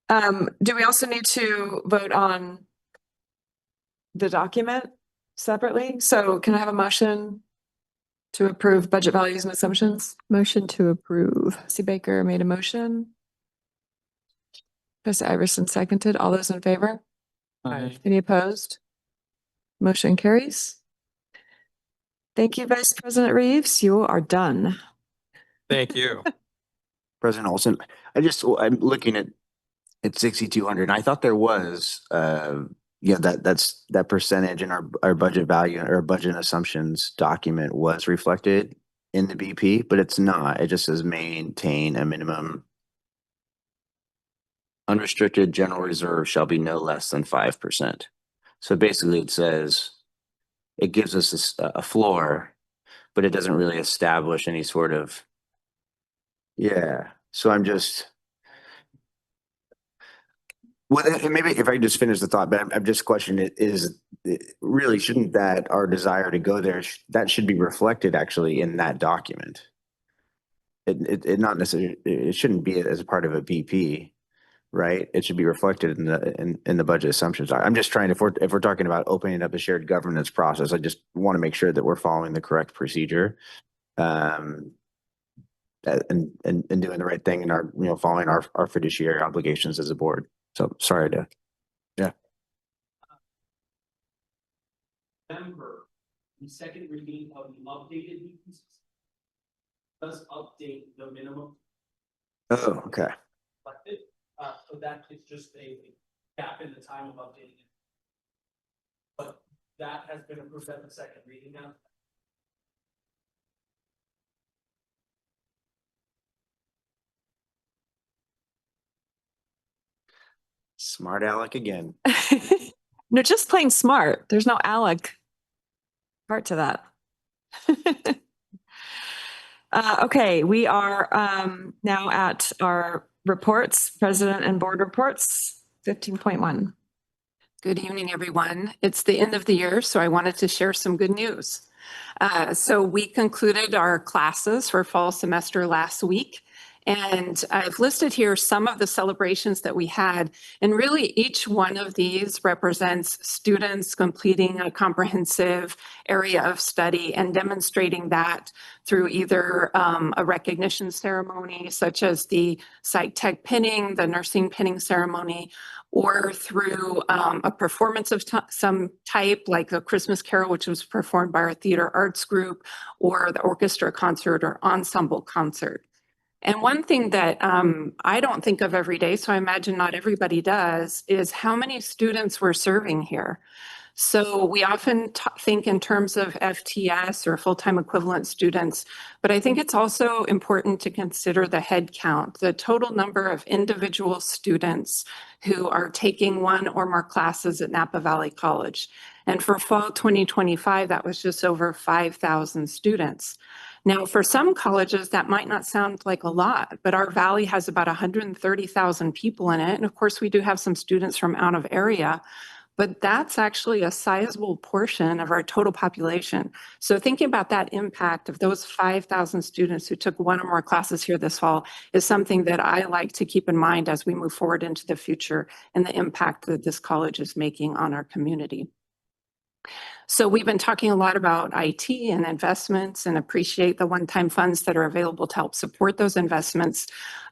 Do we also need to vote on the document separately? So can I have a motion to approve budget values and assumptions? Motion to approve. Trustee Baker made a motion. Trustee Iverson seconded. All those in favor? Aye. Any opposed? Motion carries. Thank you, Vice President Reeves. You are done. Thank you. President Olson, I'm looking at 6,200 and I thought there was, that percentage in our budget value or budget assumptions document was reflected in the BP, but it's not. It just says maintain a minimum unrestricted general reserve shall be no less than 5%. So basically it says, it gives us a floor, but it doesn't really establish any sort of, so I'm just, well, and maybe if I could just finish the thought, but I'm just questioning really, shouldn't that, our desire to go there, that should be reflected actually in that document? It not necessarily, it shouldn't be as a part of a BP, right? It should be reflected in the budget assumptions. I'm just trying, if we're talking about opening up a shared governance process, I just want to make sure that we're following the correct procedure. And doing the right thing and following our fiduciary obligations as a board. So sorry to, Remember, the second reading of the updated does update the minimum. oh, okay. So that is just a gap in the time of updating it. But that has been approved at the second reading now. Smart Alec again. No, just plain smart. There's no Alec part to that. Okay, we are now at our reports, president and board reports, 15.1. Good evening, everyone. It's the end of the year, so I wanted to share some good news. So we concluded our classes for fall semester last week. And I've listed here some of the celebrations that we had. And really, each one of these represents students completing a comprehensive area of study and demonstrating that through either a recognition ceremony, such as the psych tech pinning, the nursing pinning ceremony, or through a performance of some type, like the Christmas Carol, which was performed by our theater arts group, or the orchestra concert or ensemble concert. And one thing that I don't think of every day, so I imagine not everybody does, is how many students we're serving here. So we often think in terms of FTS or full-time equivalent students, but I think it's also important to consider the head count, the total number of individual students who are taking one or more classes at Napa Valley College. And for fall 2025, that was just over 5,000 students. Now, for some colleges, that might not sound like a lot, but our valley has about 130,000 people in it. And of course, we do have some students from out of area. but that's actually a sizable portion of our total population. So thinking about that impact of those 5,000 students who took one or more classes here this fall is something that I like to keep in mind as we move forward into the future and the impact that this college is making on our community. So we've been talking a lot about IT and investments and appreciate the one-time funds that are available to help support those investments.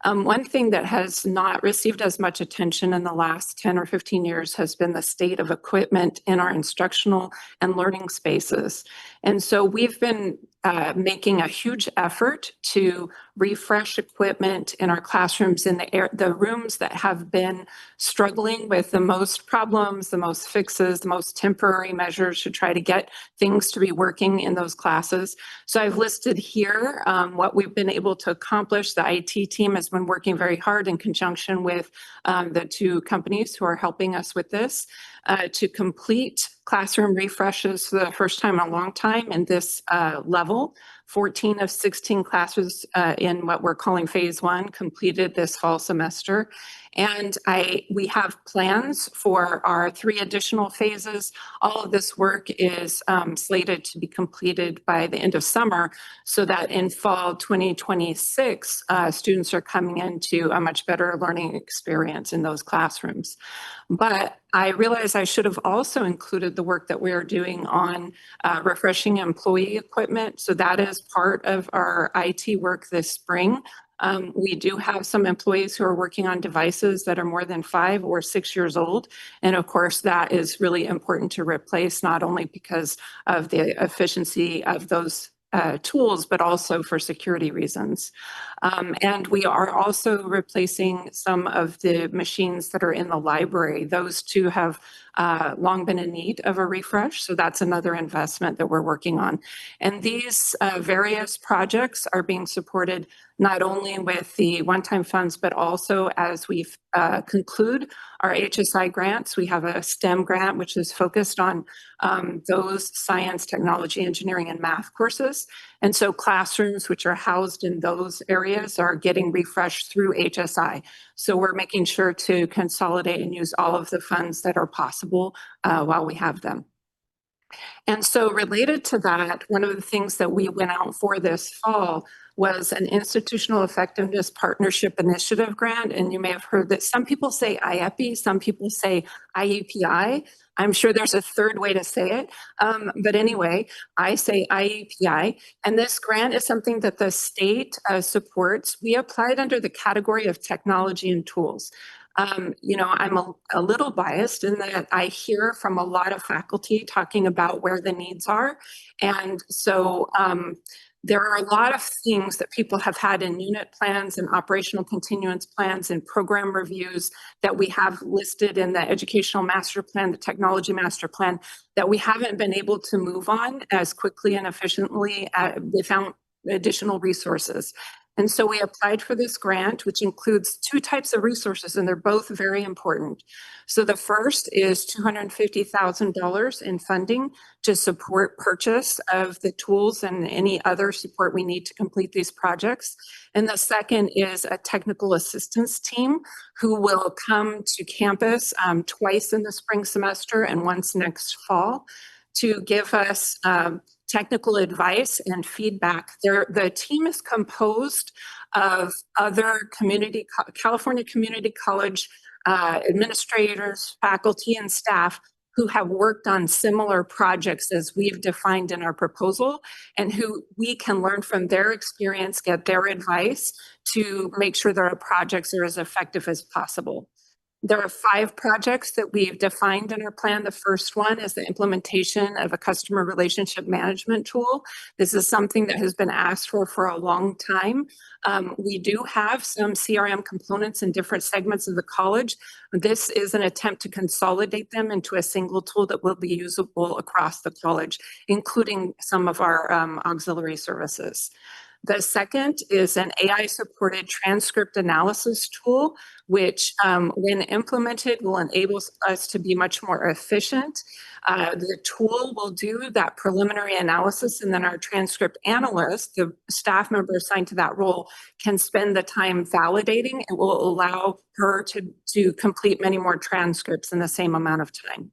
One thing that has not received as much attention in the last 10 or 15 years has been the state of equipment in our instructional and learning spaces. And so we've been making a huge effort to refresh equipment in our classrooms in the rooms that have been struggling with the most problems, the most fixes, the most temporary measures to try to get things to be working in those classes. So I've listed here what we've been able to accomplish. The IT team has been working very hard in conjunction with the two companies who are helping us with this to complete classroom refreshes for the first time in a long time in this level. 14 of 16 classes in what we're calling phase one completed this fall semester. And we have plans for our 3 additional phases. All of this work is slated to be completed by the end of summer so that in fall 2026, students are coming into a much better learning experience in those classrooms. But I realize I should have also included the work that we are doing on refreshing employee equipment. So that is part of our IT work this spring. We do have some employees who are working on devices that are more than 5 or 6 years old. And of course, that is really important to replace, not only because of the efficiency of those tools, but also for security reasons. And we are also replacing some of the machines that are in the library. Those two have long been in need of a refresh. So that's another investment that we're working on. And these various projects are being supported not only with the one-time funds, but also as we conclude our HSI grants. We have a STEM grant, which is focused on those science, technology, engineering, and math courses. And so classrooms which are housed in those areas are getting refreshed through HSI. So we're making sure to consolidate and use all of the funds that are possible while we have them. And so related to that, one of the things that we went out for this fall was an Institutional Effectiveness Partnership Initiative grant. And you may have heard that some people say IEPI, some people say IEPI. I'm sure there's a third way to say it. But anyway, I say IEPI. And this grant is something that the state supports. We applied under the category of technology and tools. You know, I'm a little biased in that I hear from a lot of faculty talking about where the needs are. And so there are a lot of things that people have had in unit plans and operational continuance plans and program reviews that we have listed in the educational master plan, the technology master plan, that we haven't been able to move on as quickly and efficiently without additional resources. And so we applied for this grant, which includes 2 types of resources, and they're both very important. So the first is $250,000 in funding to support purchase of the tools and any other support we need to complete these projects. And the second is a technical assistance team who will come to campus twice in the spring semester and once next fall to give us technical advice and feedback. The team is composed of other California community college administrators, faculty, and staff who have worked on similar projects as we've defined in our proposal, and who we can learn from their experience, get their advice to make sure that our projects are as effective as possible. There are 5 projects that we've defined in our plan. The first one is the implementation of a customer relationship management tool. This is something that has been asked for a long time. We do have some CRM components in different segments of the college. This is an attempt to consolidate them into a single tool that will be usable across the college, including some of our auxiliary services. The second is an AI-supported transcript analysis tool, which when implemented will enable us to be much more efficient. The tool will do that preliminary analysis, and then our transcript analyst, the staff member assigned to that role, can spend the time validating. It will allow her to complete many more transcripts in the same amount of time.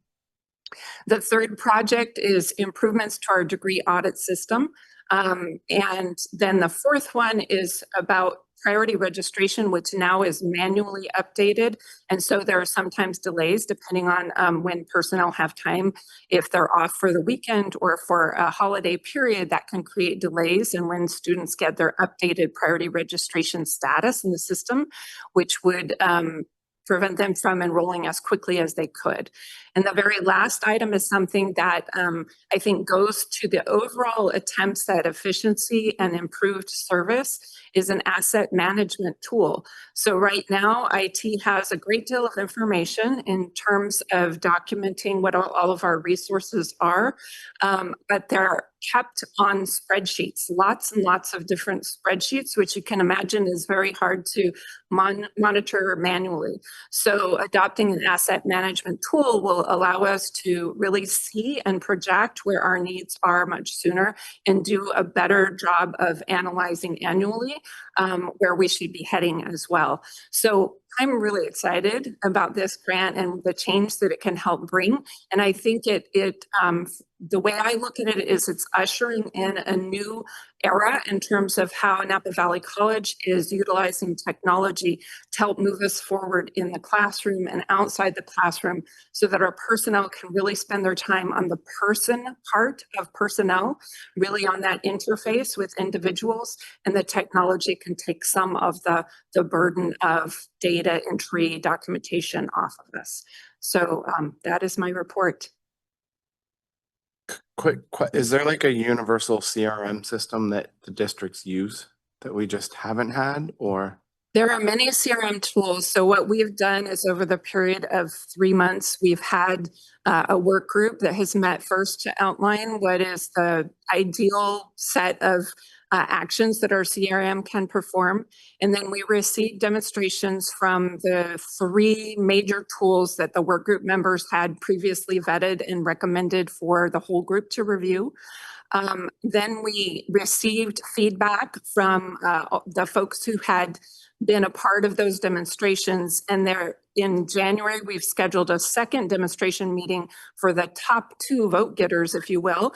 The third project is improvements to our degree audit system. And then the fourth one is about priority registration, which now is manually updated. And so there are sometimes delays depending on when personnel have time. If they're off for the weekend or for a holiday period, that can create delays. And when students get their updated priority registration status in the system, which would prevent them from enrolling as quickly as they could. And the very last item is something that I think goes to the overall attempts at efficiency and improved service is an asset management tool. So right now, IT has a great deal of information in terms of documenting what all of our resources are, but they're kept on spreadsheets, lots and lots of different spreadsheets, which you can imagine is very hard to monitor manually. So adopting an asset management tool will allow us to really see and project where our needs are much sooner and do a better job of analyzing annually where we should be heading as well. So I'm really excited about this grant and the change that it can help bring. And I think the way I look at it is it's ushering in a new era in terms of how Napa Valley College is utilizing technology to help move us forward in the classroom and outside the classroom so that our personnel can really spend their time on the person part of personnel, really on that interface with individuals, and the technology can take some of the burden of data entry documentation off of us. So that is my report. Quick, is there like a universal CRM system that the districts use that we just haven't had, or? There are many CRM tools. So what we've done is over the period of 3 months, we've had a work group that has met first to outline what is the ideal set of actions that our CRM can perform. And then we received demonstrations from the 3 major tools that the work group members had previously vetted and recommended for the whole group to review. Then we received feedback from the folks who had been a part of those demonstrations. And in January, we've scheduled a second demonstration meeting for the top 2 vote getters, if you will,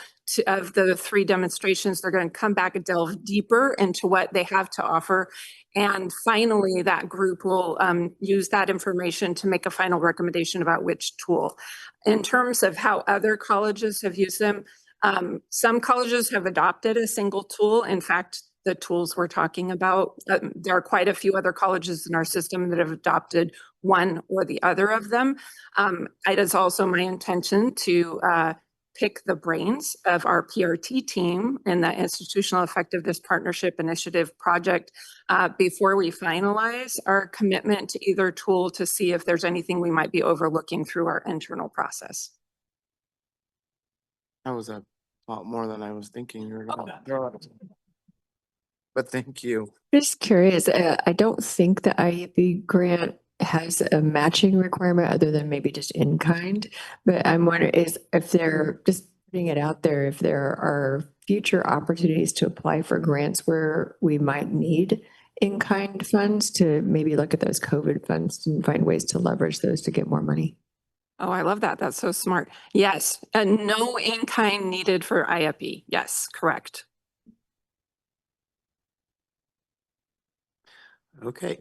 of the 3 demonstrations. They're going to come back and delve deeper into what they have to offer. And finally, that group will use that information to make a final recommendation about which tool. In terms of how other colleges have used them, some colleges have adopted a single tool. In fact, the tools we're talking about, there are quite a few other colleges in our system that have adopted one or the other of them. It is also my intention to pick the brains of our PRT team in the Institutional Effectiveness Partnership Initiative project before we finalize our commitment to either tool to see if there's anything we might be overlooking through our internal process. That was a lot more than I was thinking you were gonna throw out. But thank you. Just curious, I don't think the IEP grant has a matching requirement other than maybe just in kind. But I'm wondering if they're just putting it out there, if there are future opportunities to apply for grants where we might need in-kind funds to maybe look at those COVID funds and find ways to leverage those to get more money. Oh, I love that. That's so smart. Yes, and no in-kind needed for IEP. Yes, correct. Okay.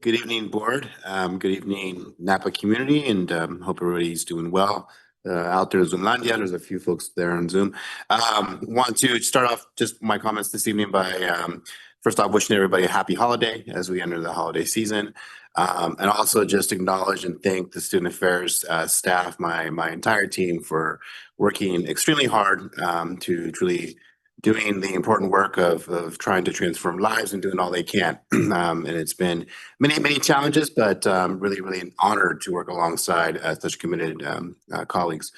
Good evening, board. Good evening, Napa community, and hope everybody's doing well out there in Zoomlandia. There's a few folks there on Zoom. Want to start off just my comments this evening by first off wishing everybody a happy holiday as we enter the holiday season. And also just acknowledge and thank the student affairs staff, my entire team for working extremely hard to truly doing the important work of trying to transform lives and doing all they can. And it's been many challenges, but really an honor to work alongside such committed colleagues.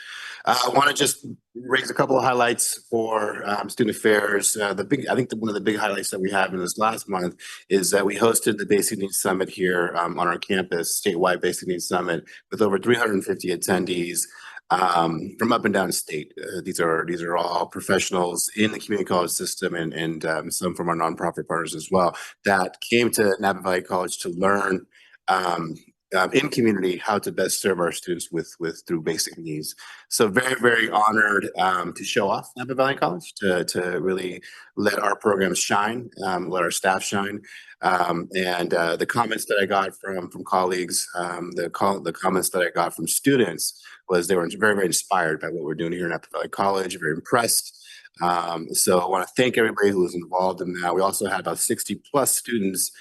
I want to just raise a couple of highlights for student affairs. I think one of the big highlights that we have in this last month is that we hosted the Basic Needs Summit here on our campus, statewide Basic Needs Summit, with over 350 attendees from up and down the state. These are all professionals in the community college system and some from our nonprofit partners as well that came to Napa Valley College to learn in community how to best serve our students with through basic needs. So very, very honored to show off Napa Valley College, to really let our programs shine, let our staff shine. And the comments that I got from colleagues, the comments that I got from students was they were very, very inspired by what we're doing here at Napa Valley College, very impressed. So I want to thank everybody who was involved in that. We also had about 60 plus students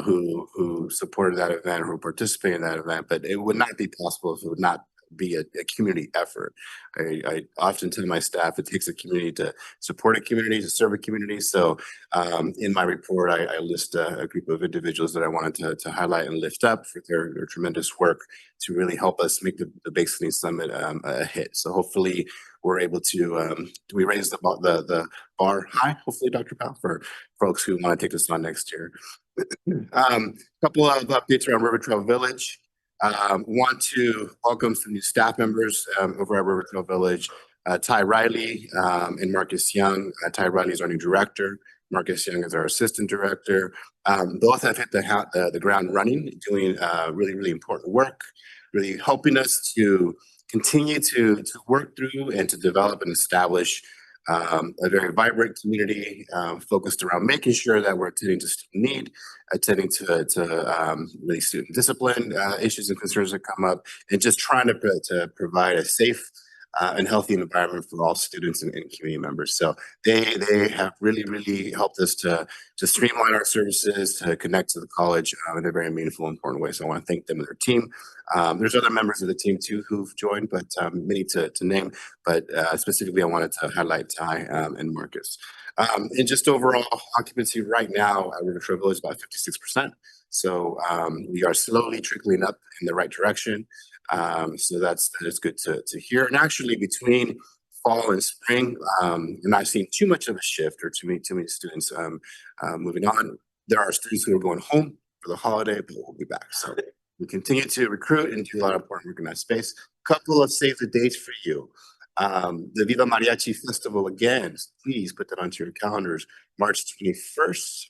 who supported that event, who participated in that event, but it would not be possible if it would not be a community effort. I often tell my staff it takes a community to support a community, to serve a community. So in my report, I list a group of individuals that I wanted to highlight and lift up for their tremendous work to really help us make the Basic Needs Summit a hit. So hopefully we're able to we raise the bar high, hopefully, Dr. Powell, for folks who want to take this on next year. Couple of updates around River Trail Village. Want to welcome some new staff members over at River Trail Village. Ty Riley and Marcus Young. Ty Riley is our new director. Marcus Young is our assistant director. Both have hit the ground running, doing really, really important work, really helping us to continue to work through and to develop and establish a very vibrant community focused around making sure that we're attending to student need, attending to really student discipline issues and concerns that come up, and just trying to provide a safe and healthy environment for all students and community members. So they have really, really helped us to streamline our services, to connect to the college in a very meaningful, important way. So I want to thank them and their team. There's other members of the team too who've joined, but many to name. But specifically, I wanted to highlight Ty and Marcus. And just overall occupancy right now at River Trail Village is about 56%. So we are slowly trickling up in the right direction. So that is good to hear. And actually, between fall and spring, I'm not seeing too much of a shift or too many students moving on. There are students who are going home for the holiday, but we'll be back. So we continue to recruit and do a lot of important work in that space. Couple of save the dates for you. The Viva Mariachi Festival again, please put that onto your calendars. March 21st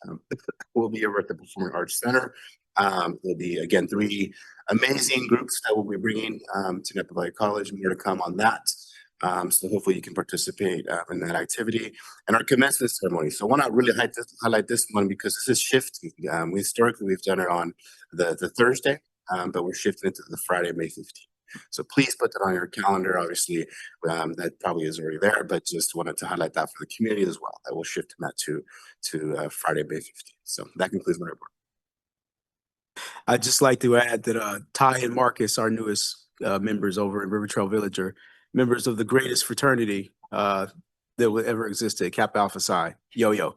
will be over at the Performing Arts Center. There'll be again 3 amazing groups that we'll be bringing to Napa Valley College. More to come on that. So hopefully you can participate in that activity. And our commencement ceremony. So I want to really highlight this one because this is shifting. Historically, we've done it on the Thursday, but we're shifting it to the Friday, May 15th. So please put that on your calendar. Obviously, that probably is already there, but just wanted to highlight that for the community as well. That will shift that to Friday, May 15th. So that concludes my report. I'd just like to add that Ty and Marcus, our newest members over in River Trail Village, are members of the greatest fraternity that will ever exist at Kappa Alpha Psi. Yo.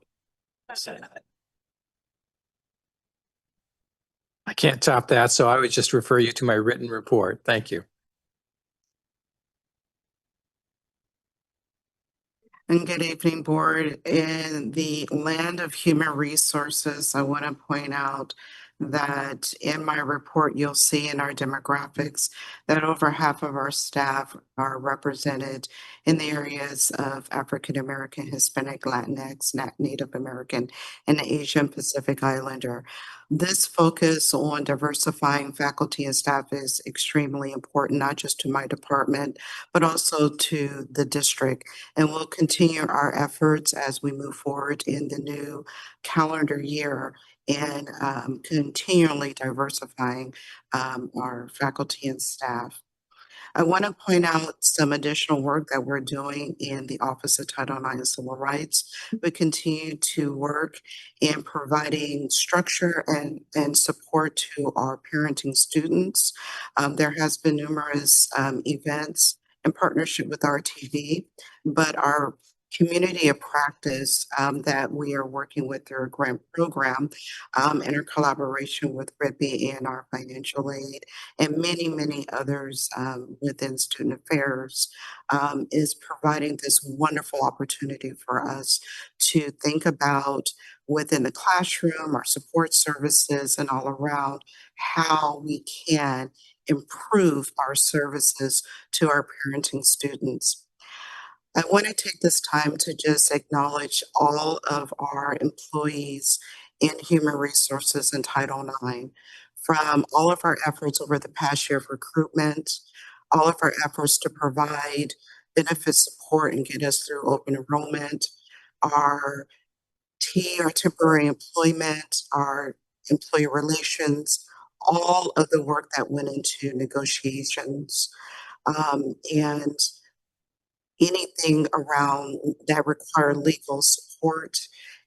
I can't top that, so I would just refer you to my written report. Thank you. And good evening, board. In the land of human resources, I want to point out that in my report, you'll see in our demographics that over half of our staff are represented in the areas of African American, Hispanic, Latinx, Native American, and Asian Pacific Islander. This focus on diversifying faculty and staff is extremely important, not just to my department, but also to the district. And we'll continue our efforts as we move forward in the new calendar year and continually diversifying our faculty and staff. I want to point out some additional work that we're doing in the Office of Title IX and Civil Rights. We continue to work in providing structure and support to our parenting students. There has been numerous events in partnership with RTV, but our community of practice that we are working with through a grant program in our collaboration with RIPI and our financial aid and many others within student affairs is providing this wonderful opportunity for us to think about within the classroom, our support services and all around how we can improve our services to our parenting students. I want to take this time to just acknowledge all of our employees in human resources and Title IX from all of our efforts over the past year of recruitment, all of our efforts to provide benefit support and get us through open enrollment, our our temporary employment, our employee relations, all of the work that went into negotiations, and anything around that require legal support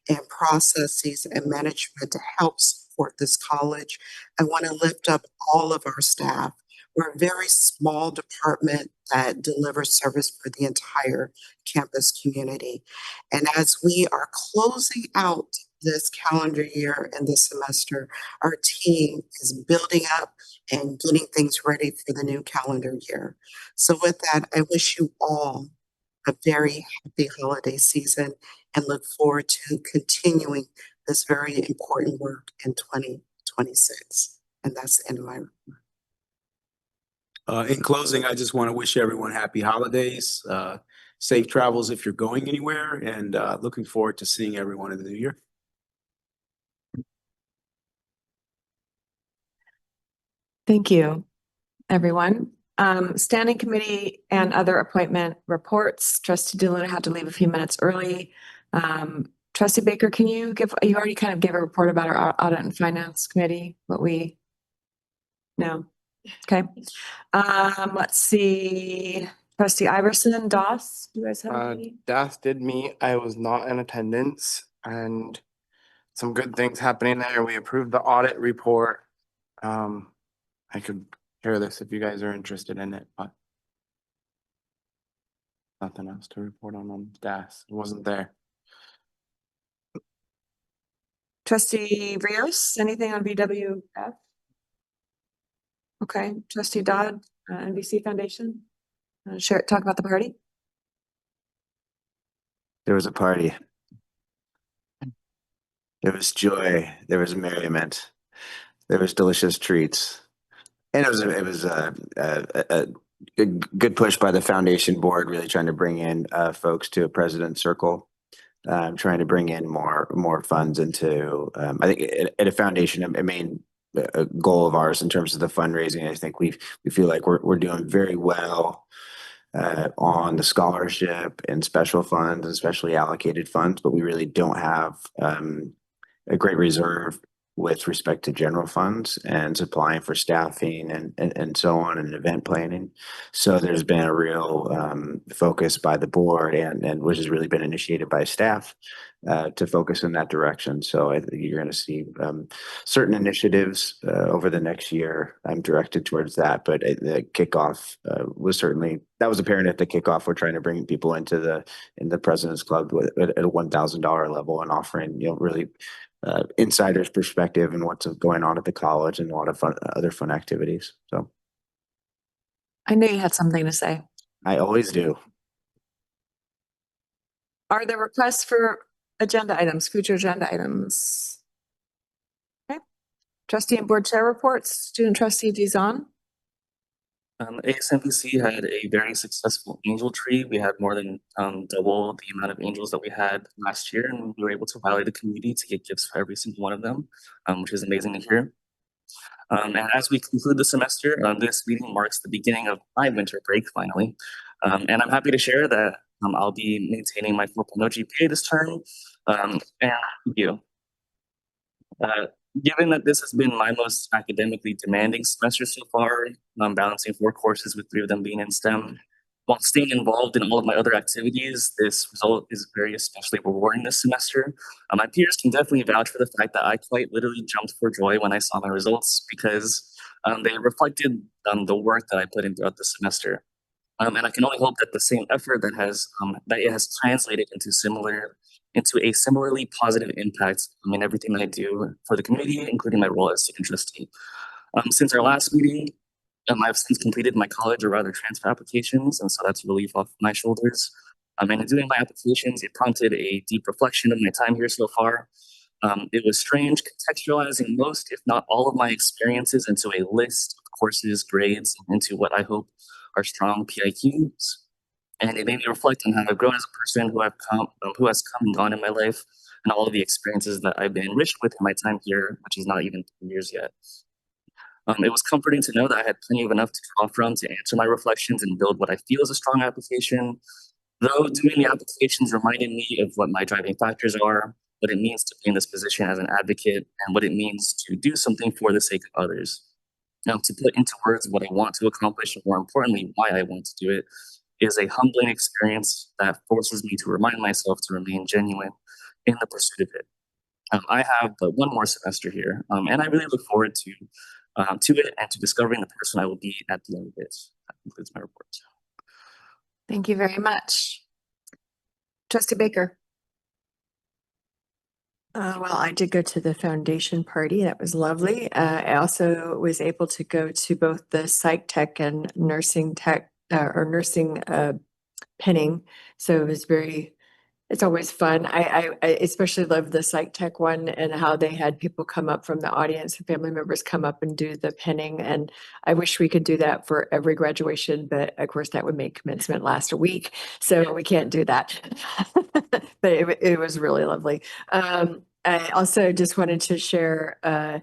and processes and management to help support this college. I want to lift up all of our staff. We're a very small department that delivers service for the entire campus community. And as we are closing out this calendar year and this semester, our team is building up and getting things ready for the new calendar year. So with that, I wish you all a very happy holiday season and look forward to continuing this very important work in 2026. And that's the end of my report. In closing, I just want to wish everyone happy holidays, safe travels if you're going anywhere, and looking forward to seeing everyone in the new year. Thank you, everyone. Standing committee and other appointment reports. Trustee DeLuna had to leave a few minutes early. Trustee Baker, can you already kind of gave a report about our audit and finance committee, No. Okay. Let's see. Trustee Iverson, Doss, do you guys have any? DAS did meet. I was not in attendance, and some good things happening there. We approved the audit report. I could share this if you guys are interested in it, but nothing else to report on DAS. It wasn't there. Trustee Rios, anything on BWF? Okay. Trustee Dodd, NVC Foundation. Talk about the party. There was a party. There was joy. There was merriment. There was delicious treats. And it was a good push by the foundation board, really trying to bring in folks to a president's circle, trying to bring in more funds into. I think at a foundation, a main goal of ours in terms of the fundraising. I think we feel like we're doing very well on the scholarship and special funds, and especially allocated funds, but we really don't have a great reserve with respect to general funds and supplying for staffing and so on, and event planning. So there's been a real focus by the board and which has really been initiated by staff to focus in that direction. So I think you're going to see certain initiatives over the next year directed towards that. But the kickoff was certainly, that was apparent at the kickoff. We're trying to bring people into the President's Club at a $1,000 level and offering, really insider's perspective and what's going on at the college and a lot of other fun activities. So I knew you had something to say. I always do. Are there requests for future agenda items? Okay. Trustee and board chair reports. Student trustee Dizon. ASNPC had a very successful angel tree. We had more than double the amount of angels that we had last year, and we were able to rally the community to get gifts for every single one of them, which is amazing to hear. And as we conclude the semester, this meeting marks the beginning of my winter break finally. And I'm happy to share that I'll be maintaining my 4.0 GPA this term. And thank you. Given that this has been my most academically demanding semester so far, I'm balancing 4 courses with 3 of them being in STEM. While staying involved in all of my other activities, this result is very especially rewarding this semester. My peers can definitely vouch for the fact that I quite literally jumped for joy when I saw my results because they reflected the work that I put in throughout the semester. And I can only hope that the same effort that it has translated into a similarly positive impact in everything that I do for the community, including my role as student trustee. Since our last meeting, I've since completed my college or rather transfer applications, and so that's a relief off my shoulders. And in doing my applications, it prompted a deep reflection of my time here so far. It was strange contextualizing most, if not all, of my experiences into a list of courses, grades, into what I hope are strong PIQs. And it made me reflect on how I've grown as a person who has come and gone in my life, and all of the experiences that I've been enriched with in my time here, which is not even 2 years yet. It was comforting to know that I had plenty of enough to draw from to answer my reflections and build what I feel is a strong application. Though doing the applications reminded me of what my driving factors are, what it means to be in this position as an advocate, and what it means to do something for the sake of others. Now, to put into words what I want to accomplish, and more importantly, why I want to do it, is a humbling experience that forces me to remind myself to remain genuine in the pursuit of it. I have but one more semester here, and I really look forward to it and to discovering the person I will be at the end of it. That concludes my report. Thank you very much. Trustee Baker. Well, I did go to the foundation party. That was lovely. I also was able to go to both the psych tech and nursing tech or nursing pinning. So it was it's always fun. I especially love the psych tech one and how they had people come up from the audience and family members come up and do the pinning. And I wish we could do that for every graduation, but of course that would make commencement last a week. So we can't do that. But it was really lovely. I also just wanted to share a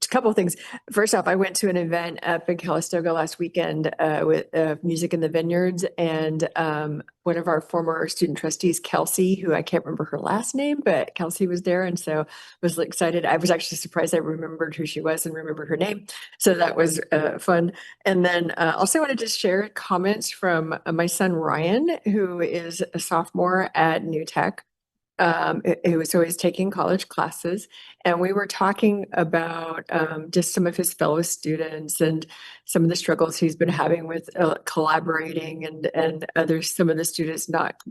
couple of things. First off, I went to an event up in Calistoga last weekend with Music in the Vineyards, and one of our former student trustees, Kelsey, who I can't remember her last name, but Kelsey was there, and so I was excited. I was actually surprised I remembered who she was and remembered her name, so that was fun. And then also wanted to share comments from my son Ryan, who is a sophomore at New Tech. He was always taking college classes, and we were talking about just some of his fellow students and some of the struggles he's been having with collaborating and others, some of the students not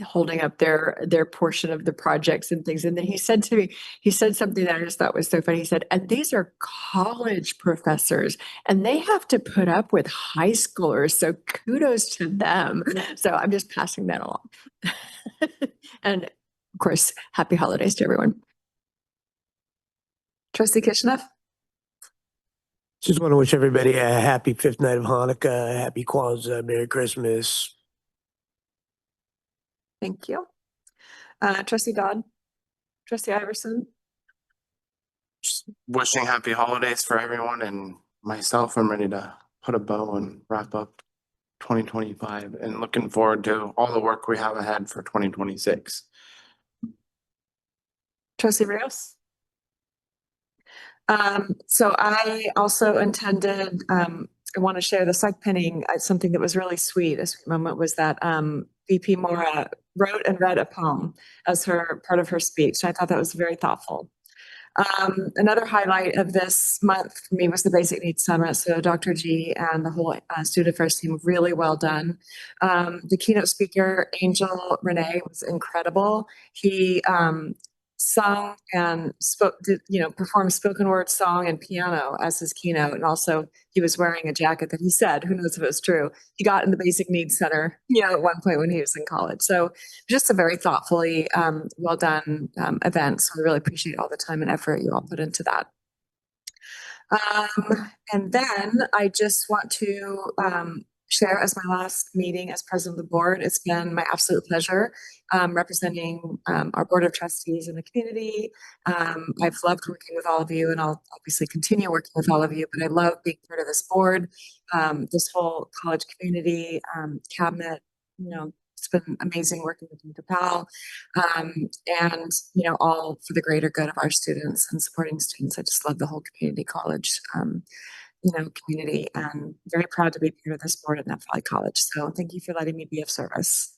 holding up their portion of the projects and things. And then he said something that I just thought was so funny. He said, and these are college professors and they have to put up with high schoolers. So kudos to them. So I'm just passing that along. And of course, happy holidays to everyone. Trustee Kishnev. Just want to wish everybody a happy fifth night of Hanukkah, happy Kwanzaa, Merry Christmas. Thank you. Trustee Dodd. Trustee Iverson. Just wishing happy holidays for everyone, and myself, I'm ready to put a bow and wrap up 2025 and looking forward to all the work we have ahead for 2026. Trustee Rios. So I also intended, I want to share the psych pinning. Something that was really sweet, a sweet moment was that VP Mora wrote and read a poem as part of her speech. I thought that was very thoughtful. Another highlight of this month for me was the Basic Needs Summit. So Dr. G and the whole student affairs team, really well done. The keynote speaker, Angel Renee, was incredible. He sung and performed spoken word song and piano as his keynote. And also he was wearing a jacket that he said, who knows if it was true, he got in the Basic Needs Center, at one point when he was in college. So just a very thoughtfully well done event. So I really appreciate all the time and effort you all put into that. And then I just want to share as my last meeting as president of the board. It's been my absolute pleasure representing our board of trustees in the community. I've loved working with all of you, and I'll obviously continue working with all of you, but I love being part of this board, this whole college community, cabinet, it's been amazing working with Dr. Powell, and, all for the greater good of our students and supporting students. I just love the whole community college community, and very proud to be part of this board at Napa Valley College. So thank you for letting me be of service.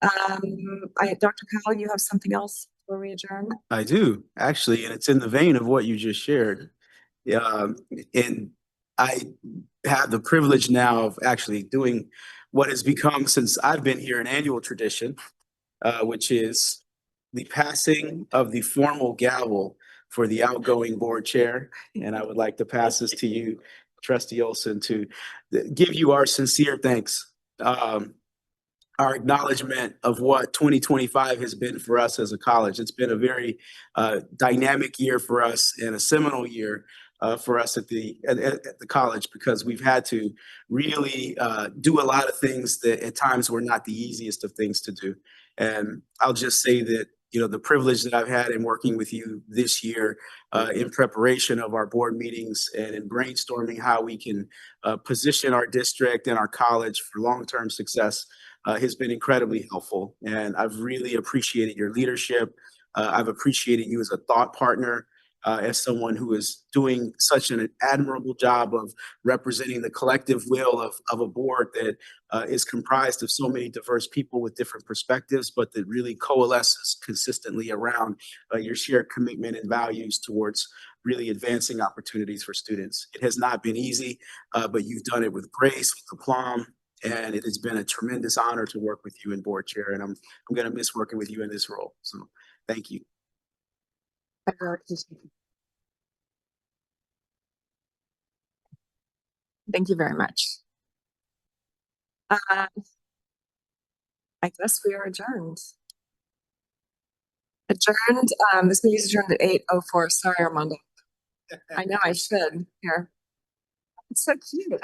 Dr. Powell, you have something else before we adjourn? I do, actually, and it's in the vein of what you just shared. And I have the privilege now of actually doing what has become, since I've been here, an annual tradition, which is the passing of the formal gavel for the outgoing board chair. And I would like to pass this to you, Trustee Olson, to give you our sincere thanks, our acknowledgement of what 2025 has been for us as a college. It's been a very dynamic year for us and a seminal year for us at the college, because we've had to really do a lot of things that at times were not the easiest of things to do. And I'll just say that the privilege that I've had in working with you this year in preparation of our board meetings and in brainstorming how we can position our district and our college for long-term success has been incredibly helpful. And I've really appreciated your leadership. I've appreciated you as a thought partner, as someone who is doing such an admirable job of representing the collective will of a board that is comprised of so many diverse people with different perspectives, but that really coalesces consistently around your shared commitment and values towards really advancing opportunities for students. It has not been easy, but you've done it with grace, with aplomb, and it has been a tremendous honor to work with you in board chair. And I'm going to miss working with you in this role. So thank you. Thank you very much. I guess we are adjourned. Adjourned. This meeting is adjourned at 8:04. Sorry, Armando. I know I should. Here. It's so cute.